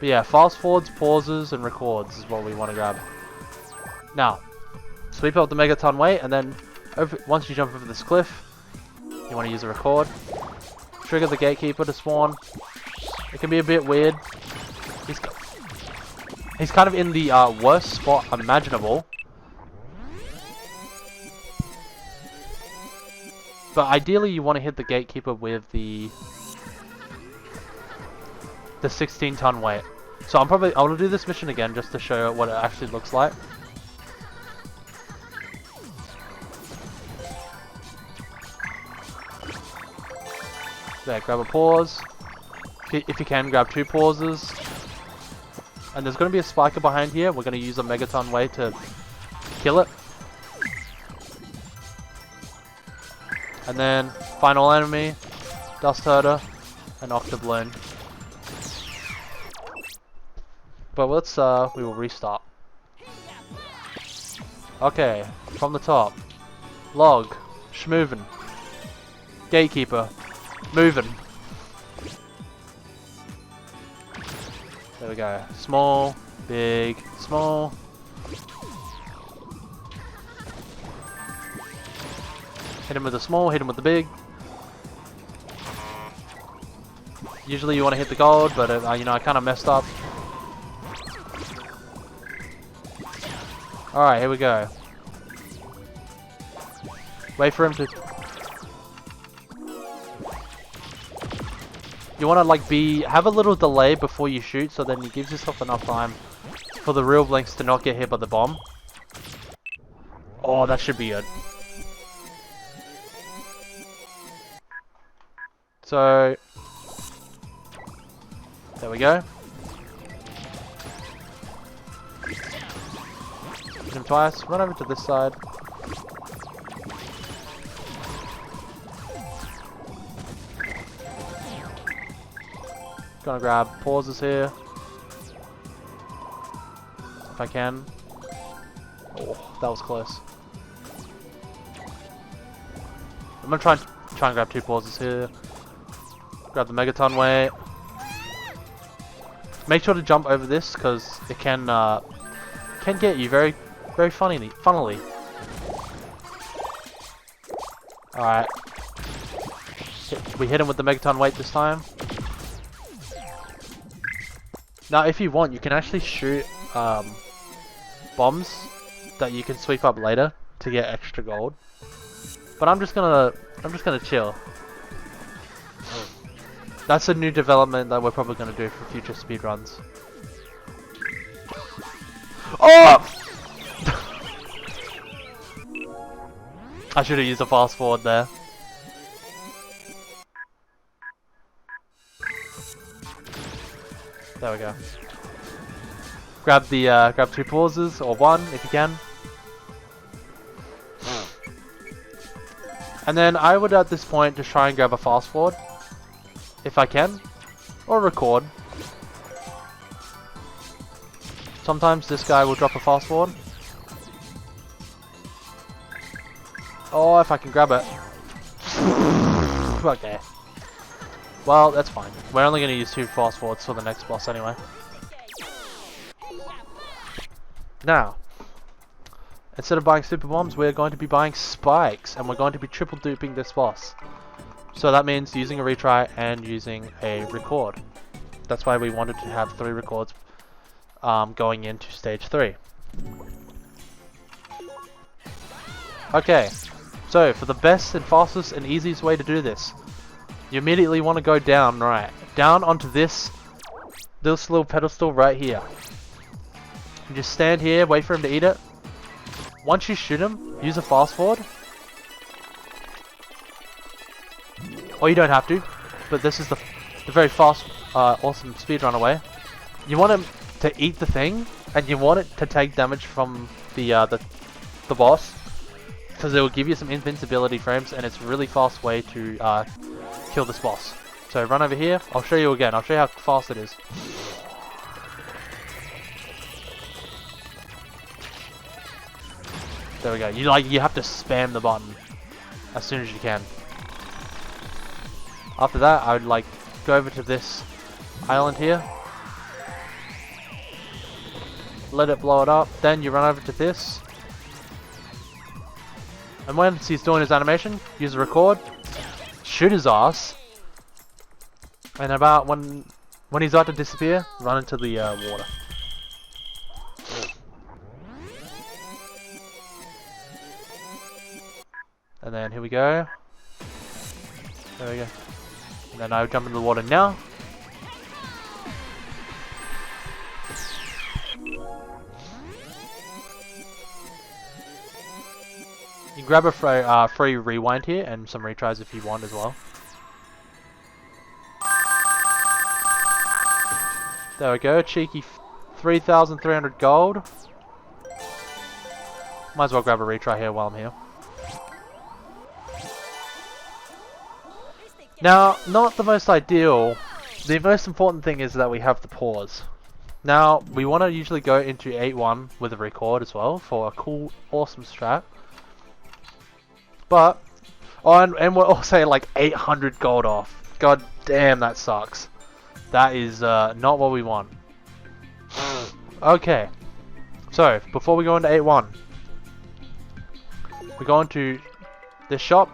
But yeah, fast forwards, pauses, and records is what we want to grab. Now, sweep up the megaton weight, and then once you jump over this cliff, you want to use a record. Trigger the gatekeeper to spawn. It can be a bit weird. He's kind of in the worst spot imaginable. But ideally you want to hit the gatekeeper with the 16-ton weight. So I'll do this mission again just to show what it actually looks like. There, grab a pause. If you can, grab 2 pauses. And there's going to be a spiker behind here. We're going to use a megaton way to kill it. And then, final enemy, Dust Herder, and Octobloon. But let's, we will restart. Okay, from the top. Log, schmovin. Gatekeeper. Moving. There we go. Small, big, small. Hit him with the small, hit him with the big. Usually you want to hit the gold, but you know, I kind of messed up. Alright, here we go. Wait for him to... You want to like have a little delay before you shoot, so then it gives yourself enough time for the real Blinx to not get hit by the bomb. Oh, that should be good. So, there we go. Hit him twice, run over to this side. Gonna grab pauses here if I can. Oh, that was close. I'm gonna try and grab 2 pauses here. Grab the megaton weight. Make sure to jump over this because it can get you very funnily. All right, we hit him with the megaton weight this time. Now, if you want, you can actually shoot bombs that you can sweep up later to get extra gold. But I'm just gonna chill. That's a new development that we're probably gonna do for future speedruns. Oh! I should have used a fast forward there. There we go. Grab the grab 2 pauses or 1 if you can. And then I would at this point just try and grab a fast forward if I can, or record. Sometimes this guy will drop a fast forward. Oh, if I can grab it. Okay. Well, that's fine. We're only going to use 2 fast forwards for the next boss anyway. Now, instead of buying super bombs, we're going to be buying spikes, and we're going to be triple duping this boss. So that means using a retry and using a record. That's why we wanted to have 3 records going into stage 3. Okay, so for the best and fastest and easiest way to do this, you immediately want to go down, right? Down onto this little pedestal right here. You just stand here, wait for him to eat it. Once you shoot him, use a fast forward. Or you don't have to, but this is the very fast, awesome speedrun way. You want him to eat the thing, and you want it to take damage from the boss, because it will give you some invincibility frames, and it's a really fast way to kill this boss. So run over here. I'll show you again. I'll show you how fast it is. There we go. You have to spam the button as soon as you can. After that, I would go over to this island here. Let it blow it up. Then you run over to this. And once he's doing his animation, use a record. Shoot his ass. And about when he's about to disappear, run into the water. And then here we go. There we go. And then I jump into the water now. You can grab a free rewind here and some retries if you want as well. There we go, cheeky 3,300 gold. Might as well grab a retry here while I'm here. Now, not the most ideal. The most important thing is that we have the pause. Now, we want to usually go into 8-1 with a record as well for a cool, awesome strat. But, and we're also like 800 gold off. God damn, that sucks. That is not what we want. Okay, so before we go into 8-1, we go into this shop.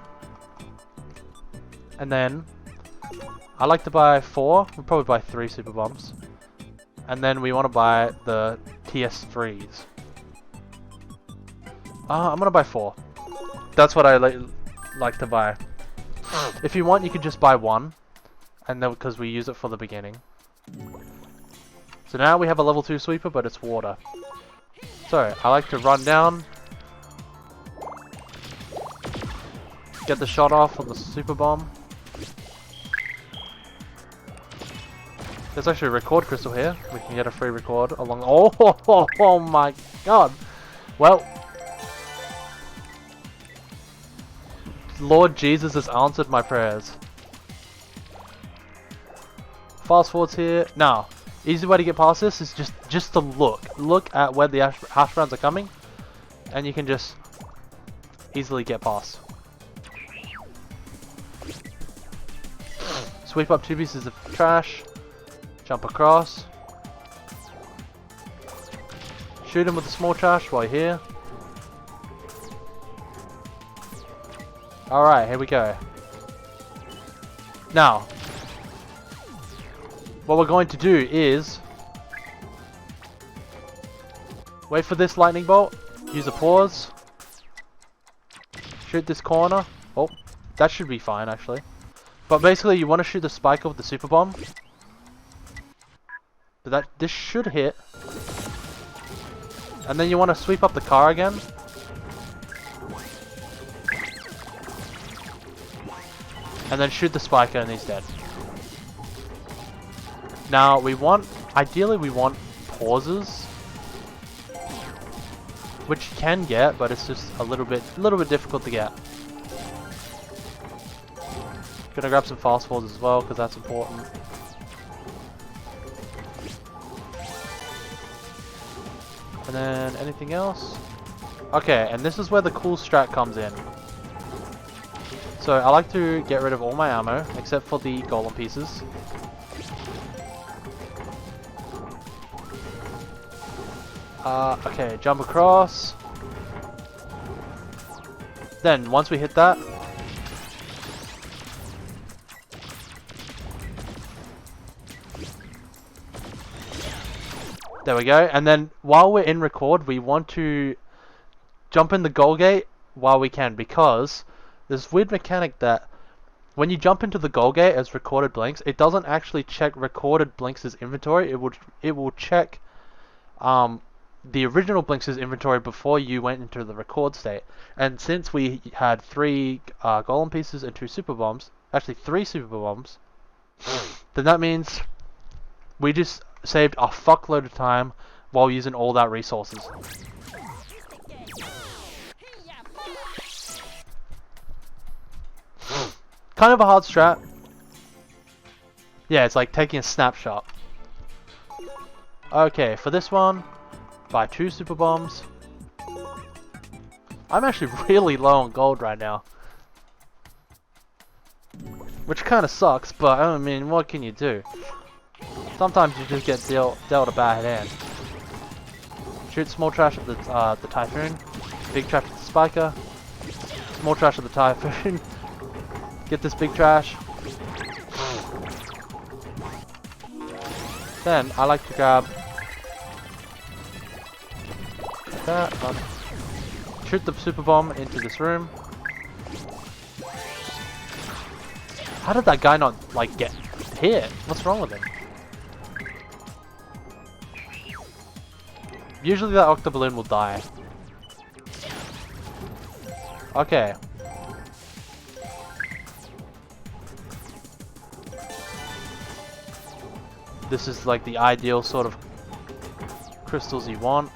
And then, I like to buy 4, we'll probably buy 3 super bombs. And then we want to buy the TS3s. I'm gonna buy 4. That's what I like to buy. If you want, you can just buy 1. And then, because we use it for the beginning. So now we have a level 2 sweeper, but it's water. So, I like to run down. Get the shot off on the super bomb. There's actually a record crystal here. We can get a free record along. Oh my god. Well, Lord Jesus has answered my prayers. Fast forwards here. Now, easy way to get past this is just to look at where the hash browns are coming, and you can just easily get past. Sweep up 2 pieces of trash. Jump across. Shoot him with the small trash while you're here. Alright, here we go. Now, what we're going to do is Wait for this lightning bolt. Use a pause. Shoot this corner. Oh, that should be fine actually. But basically you want to shoot the spiker with the super bomb. But this should hit. And then you want to sweep up the car again. And then shoot the spiker and he's dead. Now ideally we want pauses. Which you can get, but it's just a little bit difficult to get. Gonna grab some fast forwards as well, because that's important. And then anything else? Okay, and this is where the cool strat comes in. So I like to get rid of all my ammo, except for the golem pieces. Okay, jump across. Then, once we hit that, there we go. And then, while we're in record, we want to jump in the goal gate while we can, because there's weird mechanic that when you jump into the goal gate as recorded Blinx, it doesn't actually check recorded Blinx's inventory. It will check the original Blinx's inventory before you went into the record state. And since we had 3 golem pieces and 2 super bombs, actually 3 super bombs, then that means we just saved a fuckload of time while using all that resources. Kind of a hard strat. Yeah, it's like taking a snapshot. Okay, for this one, buy 2 super bombs. I'm actually really low on gold right now, which kind of sucks, but I mean, what can you do? Sometimes you just get dealt a bad hand. Shoot small trash at the typhoon, big trash at the spiker, small trash at the typhoon. Get this big trash. Then I like to grab that, shoot the super bomb into this room. How did that guy not like get hit? What's wrong with him? Usually that octoballoon will die. Okay. This is like the ideal sort of crystals you want.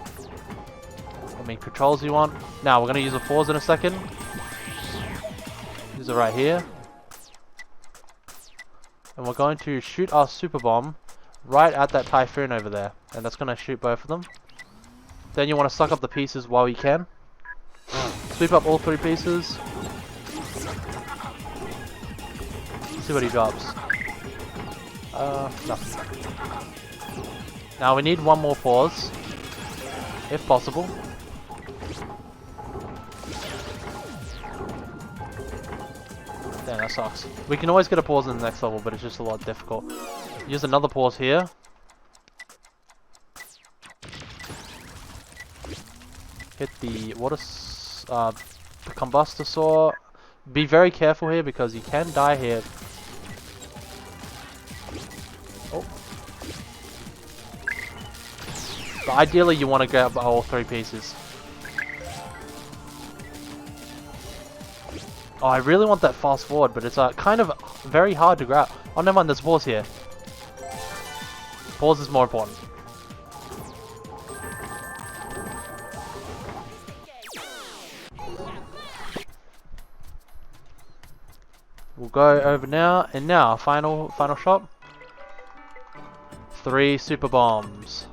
I mean controls you want. Now we're going to use a pause in a second. Use it right here. And we're going to shoot our super bomb right at that typhoon over there. And that's going to shoot both of them. Then you want to suck up the pieces while you can. Sweep up all 3 pieces. See what he drops. Nothing. Now we need one more pause, if possible. Damn, that sucks. We can always get a pause in the next level, but it's just a lot difficult. Use another pause here. Hit the the Combustosaur. Be very careful here because you can die here. Oh. But ideally you want to grab all 3 pieces. Oh, I really want that fast forward, but it's kind of very hard to grab. Oh, never mind, there's pause here. Pause is more important. We'll go over now, and now final shot. 3 super bombs.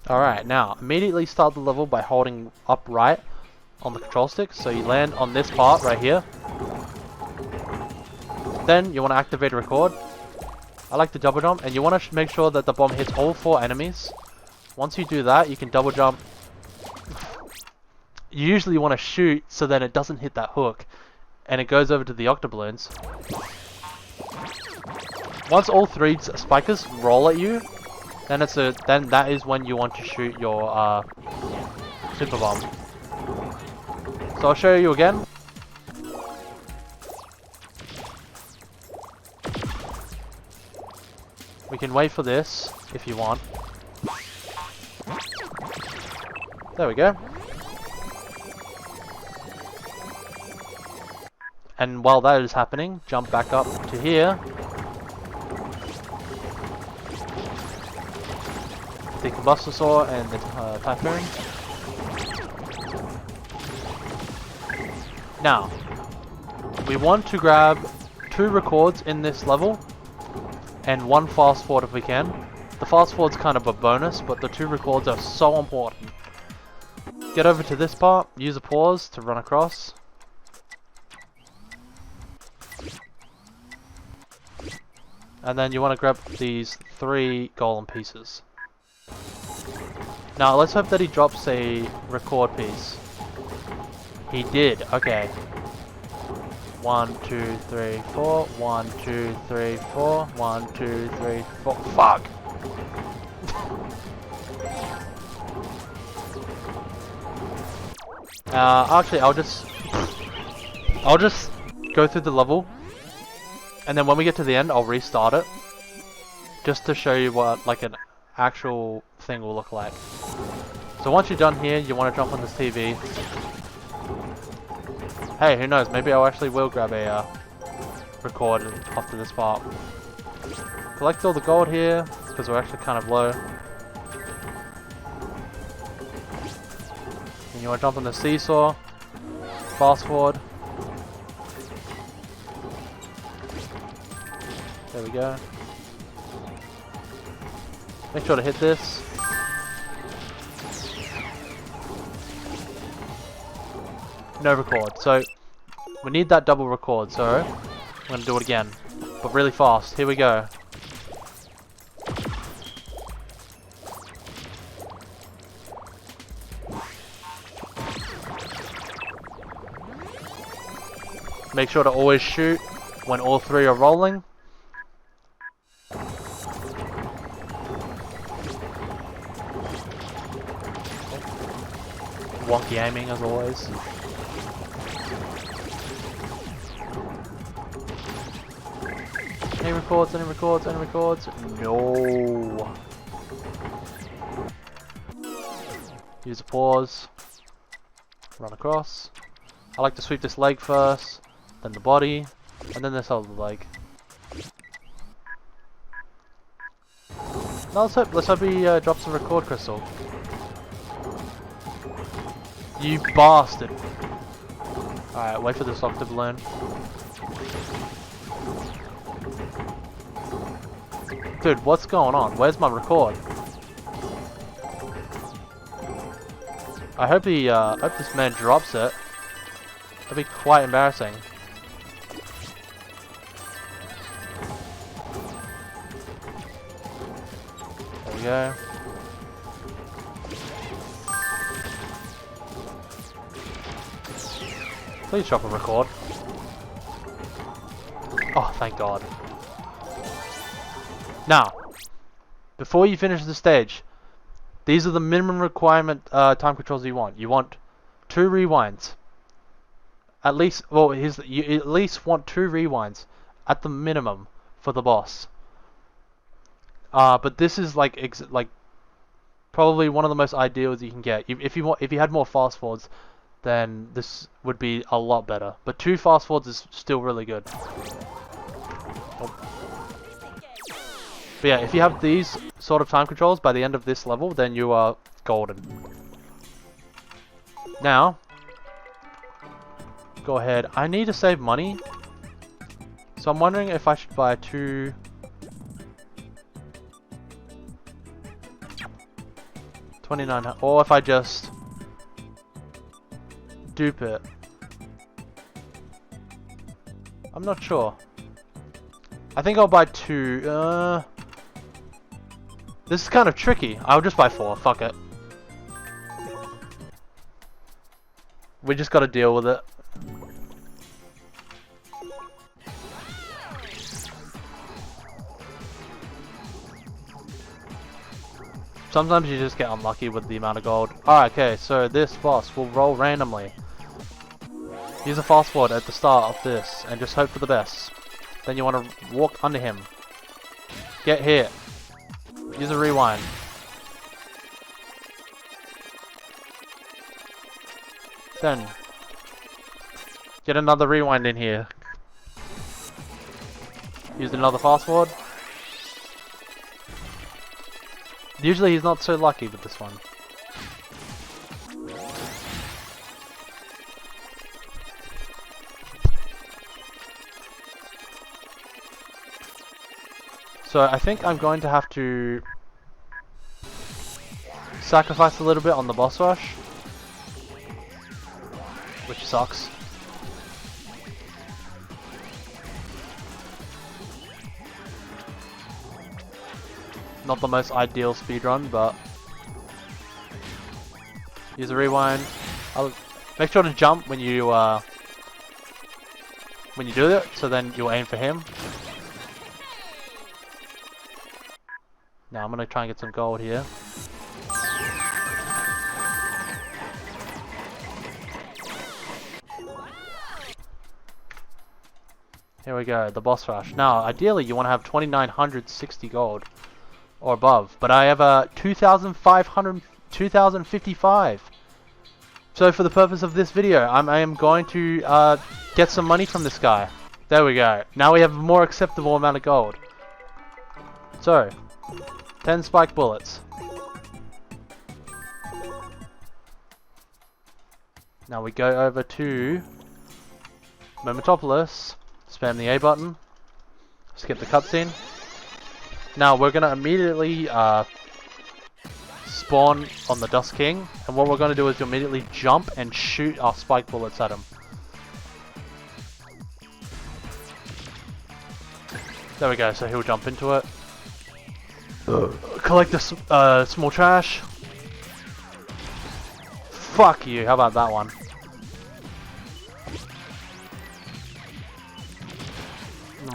Alright, now immediately start the level by holding up right on the control stick. So you land on this part right here. Then you want to activate record. I like to double jump, and you want to make sure that the bomb hits all 4 enemies. Once you do that, you can double jump. You usually want to shoot so that it doesn't hit that hook and it goes over to the octoballoons. once all 3 spikers roll at you, then then that is when you want to shoot your super bomb. So I'll show you again. We can wait for this if you want. There we go. And while that is happening, jump back up to here. The Hydrosaur and the Typhoon. Now, we want to grab 2 records in this level and 1 fast forward if we can. The fast forward's kind of a bonus, but the 2 records are so important. Get over to this part, use a pause to run across. And then you want to grab these 3 golem pieces. Now let's hope that he drops a record piece. He did, okay. 1, 2, 3, 4. 1, 2, 3, 4. 1, 2, 3, 4. Fuck! Actually, I'll just go through the level, and then when we get to the end, I'll restart it, just to show you what like an actual thing will look like. So once you're done here, you want to jump on this TV. Hey, who knows? Maybe I actually will grab a record after this part. Collect all the gold here because we're actually kind of low. And you want to jump on the seesaw. Fast forward. There we go. Make sure to hit this. No record. So we need that double record. So I'm gonna do it again, but really fast. Here we go. Make sure to always shoot when all 3 are rolling. Wonky aiming as always. Any records, any records, any records? No. Use a pause. Run across. I like to sweep this leg first, then the body, and then this other leg. Now let's hope he drops a record crystal. You bastard! Alright, wait for this octave balloon. Dude, what's going on? Where's my record? I hope this man drops it. That'd be quite embarrassing. There we go. Please drop a record. Oh, thank God. Now, before you finish the stage, these are the minimum requirement time controls you want. You want 2 rewinds. At least, well, you at least want 2 rewinds at the minimum for the boss. But this is like probably one of the most ideals you can get. If you had more fast forwards, then this would be a lot better. But 2 fast forwards is still really good. Oh. But yeah, if you have these sort of time controls by the end of this level, then you are golden. Now, go ahead. I need to save money, so I'm wondering if I should buy 2. $29, or if I just dupe it. I'm not sure. I think I'll buy 2. This is kind of tricky. I'll just buy 4. Fuck it. We just gotta deal with it. Sometimes you just get unlucky with the amount of gold. Alright, okay, so this boss will roll randomly. Use a fast forward at the start of this and just hope for the best. Then you want to walk under him. Get hit. Use a rewind. Then get another rewind in here. Use another fast forward. Usually he's not so lucky with this one. So I think I'm going to have to sacrifice a little bit on the boss rush, which sucks. Not the most ideal speedrun, but use a rewind. I'll make sure to jump when you do it, so then you'll aim for him. Now I'm gonna try and get some gold here. Here we go, the boss rush. Now, ideally you want to have 2,960 gold or above, but I have a 2,055. So for the purpose of this video, I am going to get some money from this guy. There we go. Now we have a more acceptable amount of gold. So, 10 spike bullets. Now we go over to Momentopolis, spam the A button, skip the cutscene. Now we're going to immediately spawn on the Dust King, and what we're going to do is immediately jump and shoot our spike bullets at him. There we go, so he'll jump into it. Collect the small trash. Fuck you, how about that one?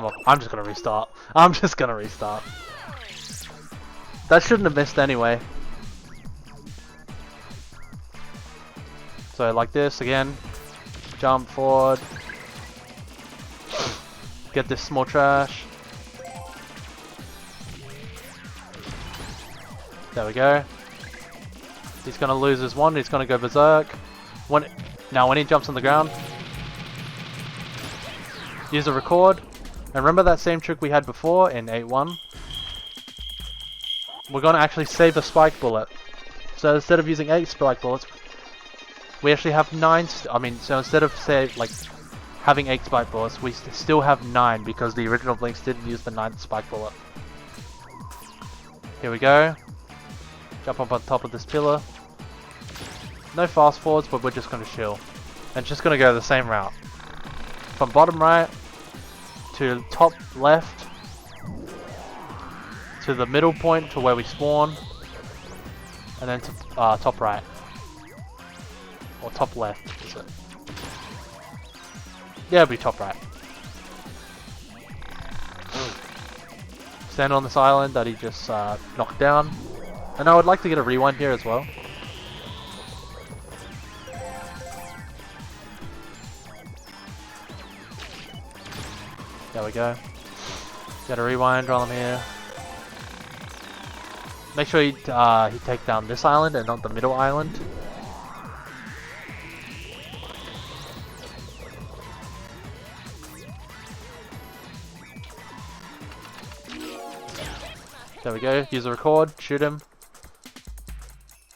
Oh, I'm just gonna restart. That shouldn't have missed anyway. So like this again. Jump forward. Get this small trash. There we go. He's gonna lose his one, he's gonna go berserk. Now when he jumps on the ground, use a record. And remember that same trick we had before in 8-1? We're gonna actually save a spike bullet. So instead of using 8 spike bullets, we actually have 9. So instead of having 8 spike bullets, we still have 9 because the original Blinx didn't use the 9th spike bullet. Here we go. Jump up on top of this pillar. No fast forwards, but we're just gonna chill. And just gonna go the same route. From bottom right to top left to the middle point to where we spawn, and then to top right or top left. Is it? Yeah, it'll be top right. Stand on this island that he just knocked down, and I would like to get a rewind here as well. There we go. Get a rewind while I'm here. Make sure he take down this island and not the middle island. There we go. Use a record. Shoot him.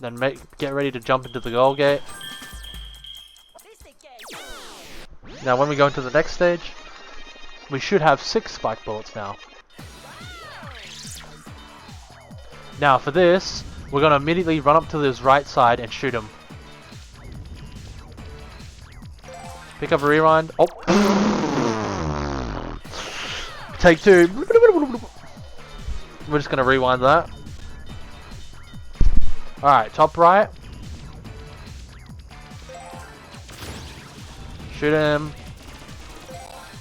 Then get ready to jump into the goal gate. Now when we go into the next stage, we should have 6 spike bullets now. Now for this, we're going to immediately run up to this right side and shoot him. Pick up a rewind. Oh! Take 2. We're just going to rewind that. Alright, top right. Shoot him.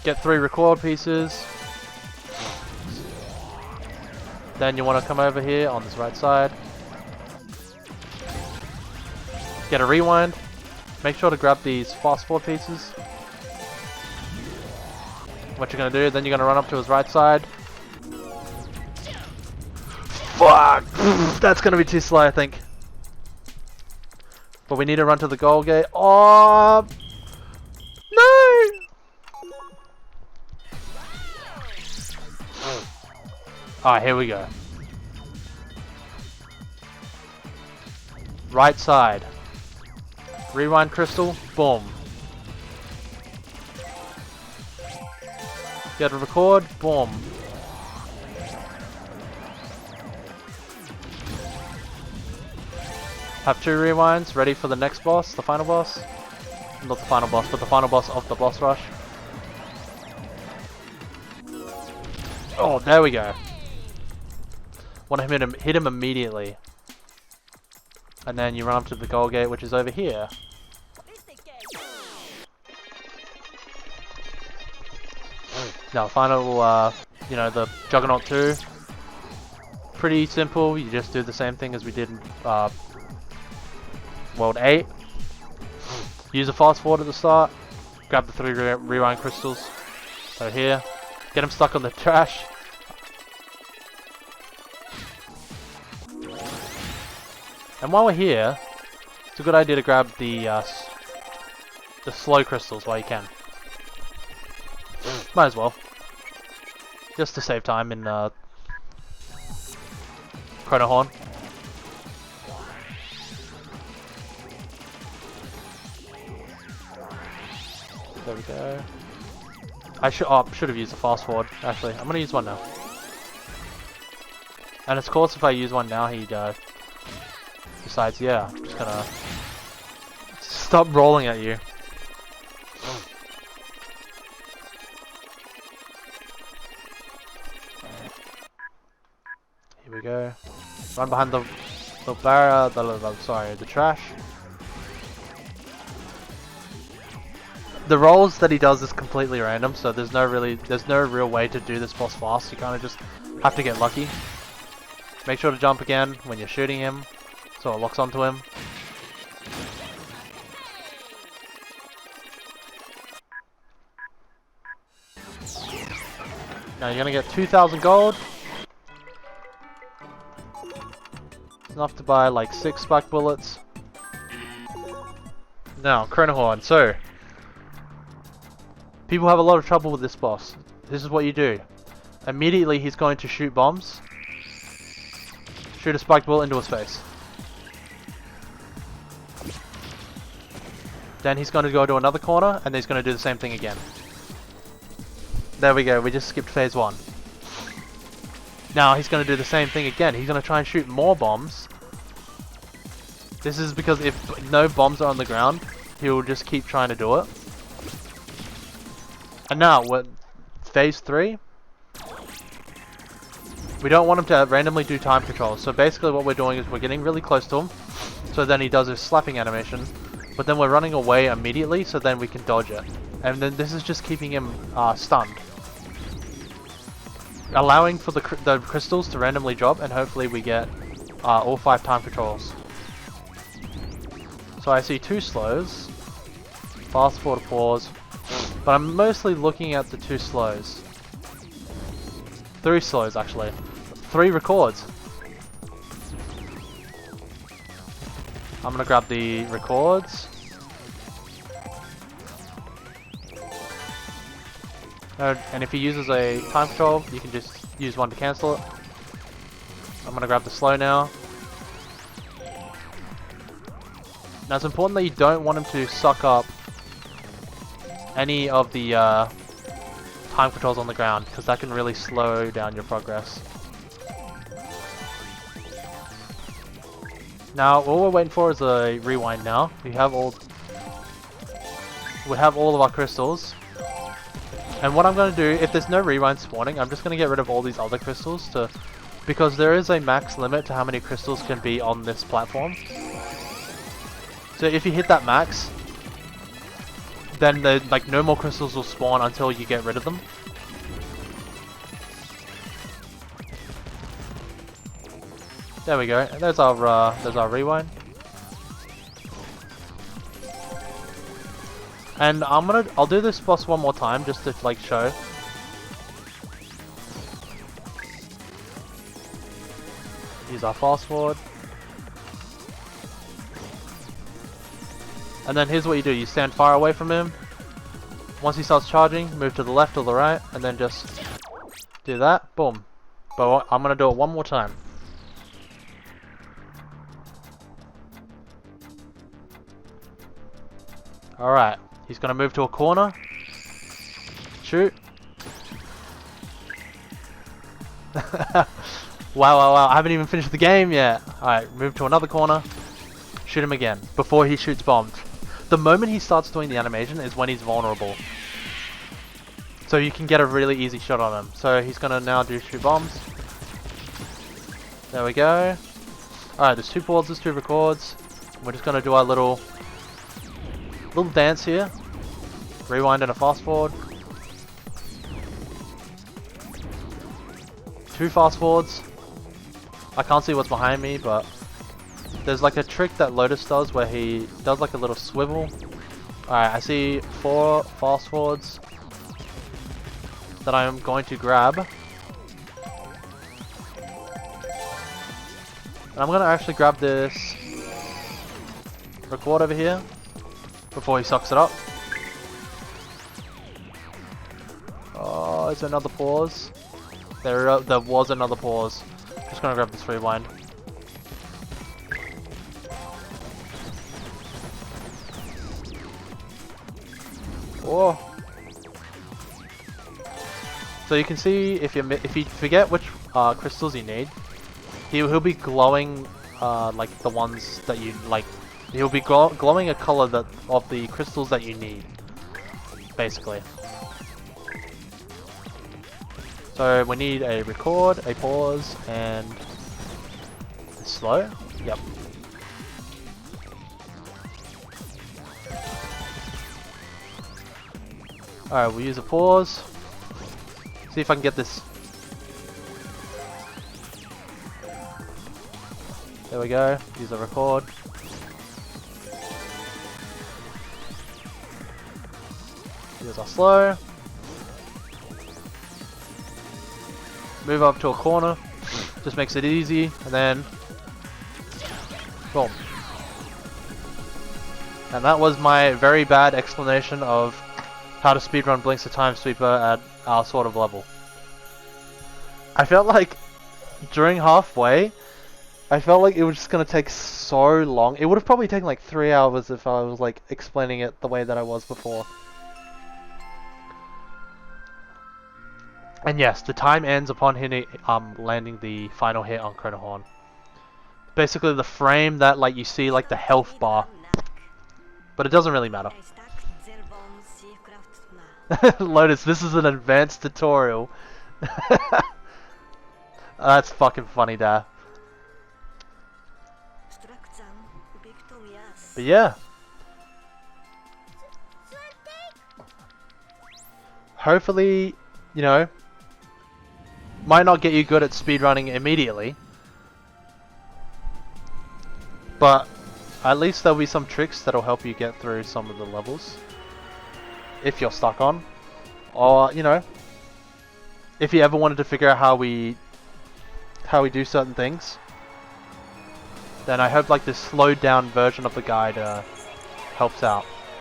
Get 3 record pieces. Then you want to come over here on this right side. Get a rewind. Make sure to grab these fast forward pieces. What you're gonna do, then you're gonna run up to his right side. Fuck! That's gonna be too slow, I think. But we need to run to the goal gate. Oh no! Alright, here we go. Right side. Rewind crystal. Boom. Get a record. Boom. Have 2 rewinds ready for the next boss, the final boss. Not the final boss, but the final boss of the boss rush. Oh, there we go. Want to hit him immediately. And then you run up to the goal gate, which is over here. Now, final, you know, the Juggernaut II. Pretty simple. You just do the same thing as we did in World 8. Use a fast forward at the start. Grab the 3 rewind crystals. So here. Get him stuck on the trash. And while we're here, it's a good idea to grab the slow crystals while you can. Might as well. Just to save time in Chronohorn. There we go. I should have used a fast forward. Actually, I'm gonna use one now. And of course, if I use one now, he decides, yeah, I'm just gonna stop rolling at you. Here we go. Run behind the barrier, the trash. The rolls that he does is completely random, so there's no real way to do this boss fast. You kind of just have to get lucky. Make sure to jump again when you're shooting him, so it locks onto him. Now you're gonna get 2,000 gold. It's enough to buy like 6 spike bullets. Now, Chronohorn. So, people have a lot of trouble with this boss. This is what you do. Immediately he's going to shoot bombs. Shoot a spike bullet into his face. Then he's going to go to another corner and he's going to do the same thing again. There we go, we just skipped phase 1. Now he's going to do the same thing again. He's going to try and shoot more bombs. This is because if no bombs are on the ground, he'll just keep trying to do it. And now, we're phase 3. We don't want him to randomly do time control. So basically what we're doing is we're getting really close to him. So then he does his slapping animation. But then we're running away immediately, so then we can dodge it. And then this is just keeping him stunned. Allowing for the crystals to randomly drop, and hopefully we get all 5 time controls. So I see 2 slows. Fast forward, pause. But I'm mostly looking at the 2 slows. 3 slows actually. 3 records. I'm gonna grab the records. And if he uses a time control, you can just use one to cancel it. I'm gonna grab the slow now. Now it's important that you don't want him to suck up any of the time controls on the ground, because that can really slow down your progress. Now all we're waiting for is a rewind now. We have all of our crystals. And what I'm going to do, if there's no rewind spawning, I'm just going to get rid of all these other crystals because there is a max limit to how many crystals can be on this platform. So if you hit that max, then no more crystals will spawn until you get rid of them. There we go. There's our rewind. And I'll do this boss one more time just to like show. Use our fast forward. And then here's what you do, you stand far away from him. Once he starts charging, move to the left or the right, and then just do that, boom. But I'm gonna do it one more time. Alright, he's gonna move to a corner. Shoot. Wow, I haven't even finished the game yet. Alright, move to another corner. Shoot him again, before he shoots bombs. The moment he starts doing the animation is when he's vulnerable. So you can get a really easy shot on him. So he's gonna now do shoot bombs. There we go. Alright, there's 2 pauses, 2 records. We're just gonna do our little dance here. Rewind and a fast forward. 2 fast forwards. I can't see what's behind me, but there's like a trick that Lotus does where he does like a little swivel. Alright, I see 4 fast forwards that I am going to grab. And I'm going to actually grab this record over here before he sucks it up. Oh, is there another pause? There was another pause. Just going to grab this rewind. Oh. So you can see if you forget which crystals you need, he'll be glowing like the ones that you like. He'll be glowing a color of the crystals that you need, basically. So we need a record, a pause, and a slow. Yep. Alright, we'll use a pause. See if I can get this. There we go. Use a record. Use our slow. Move up to a corner. Just makes it easy. And then boom. And that was my very bad explanation of how to speedrun Blinx the Time Sweeper at our sort of level. I felt like during halfway, I felt like it was just gonna take so long. It would have probably taken like 3 hours if I was like explaining it the way that I was before. And yes, the time ends upon hitting, landing the final hit on Chronohorn. Basically the frame that like you see like the health bar. But it doesn't really matter. Lotus, this is an advanced tutorial. That's fucking funny, Dad. But yeah. Hopefully, you know, might not get you good at speedrunning immediately. But at least there'll be some tricks that'll help you get through some of the levels. If you're stuck on, or you know, if you ever wanted to figure out how we do certain things, then I hope like this slowed down version of the guide helps out.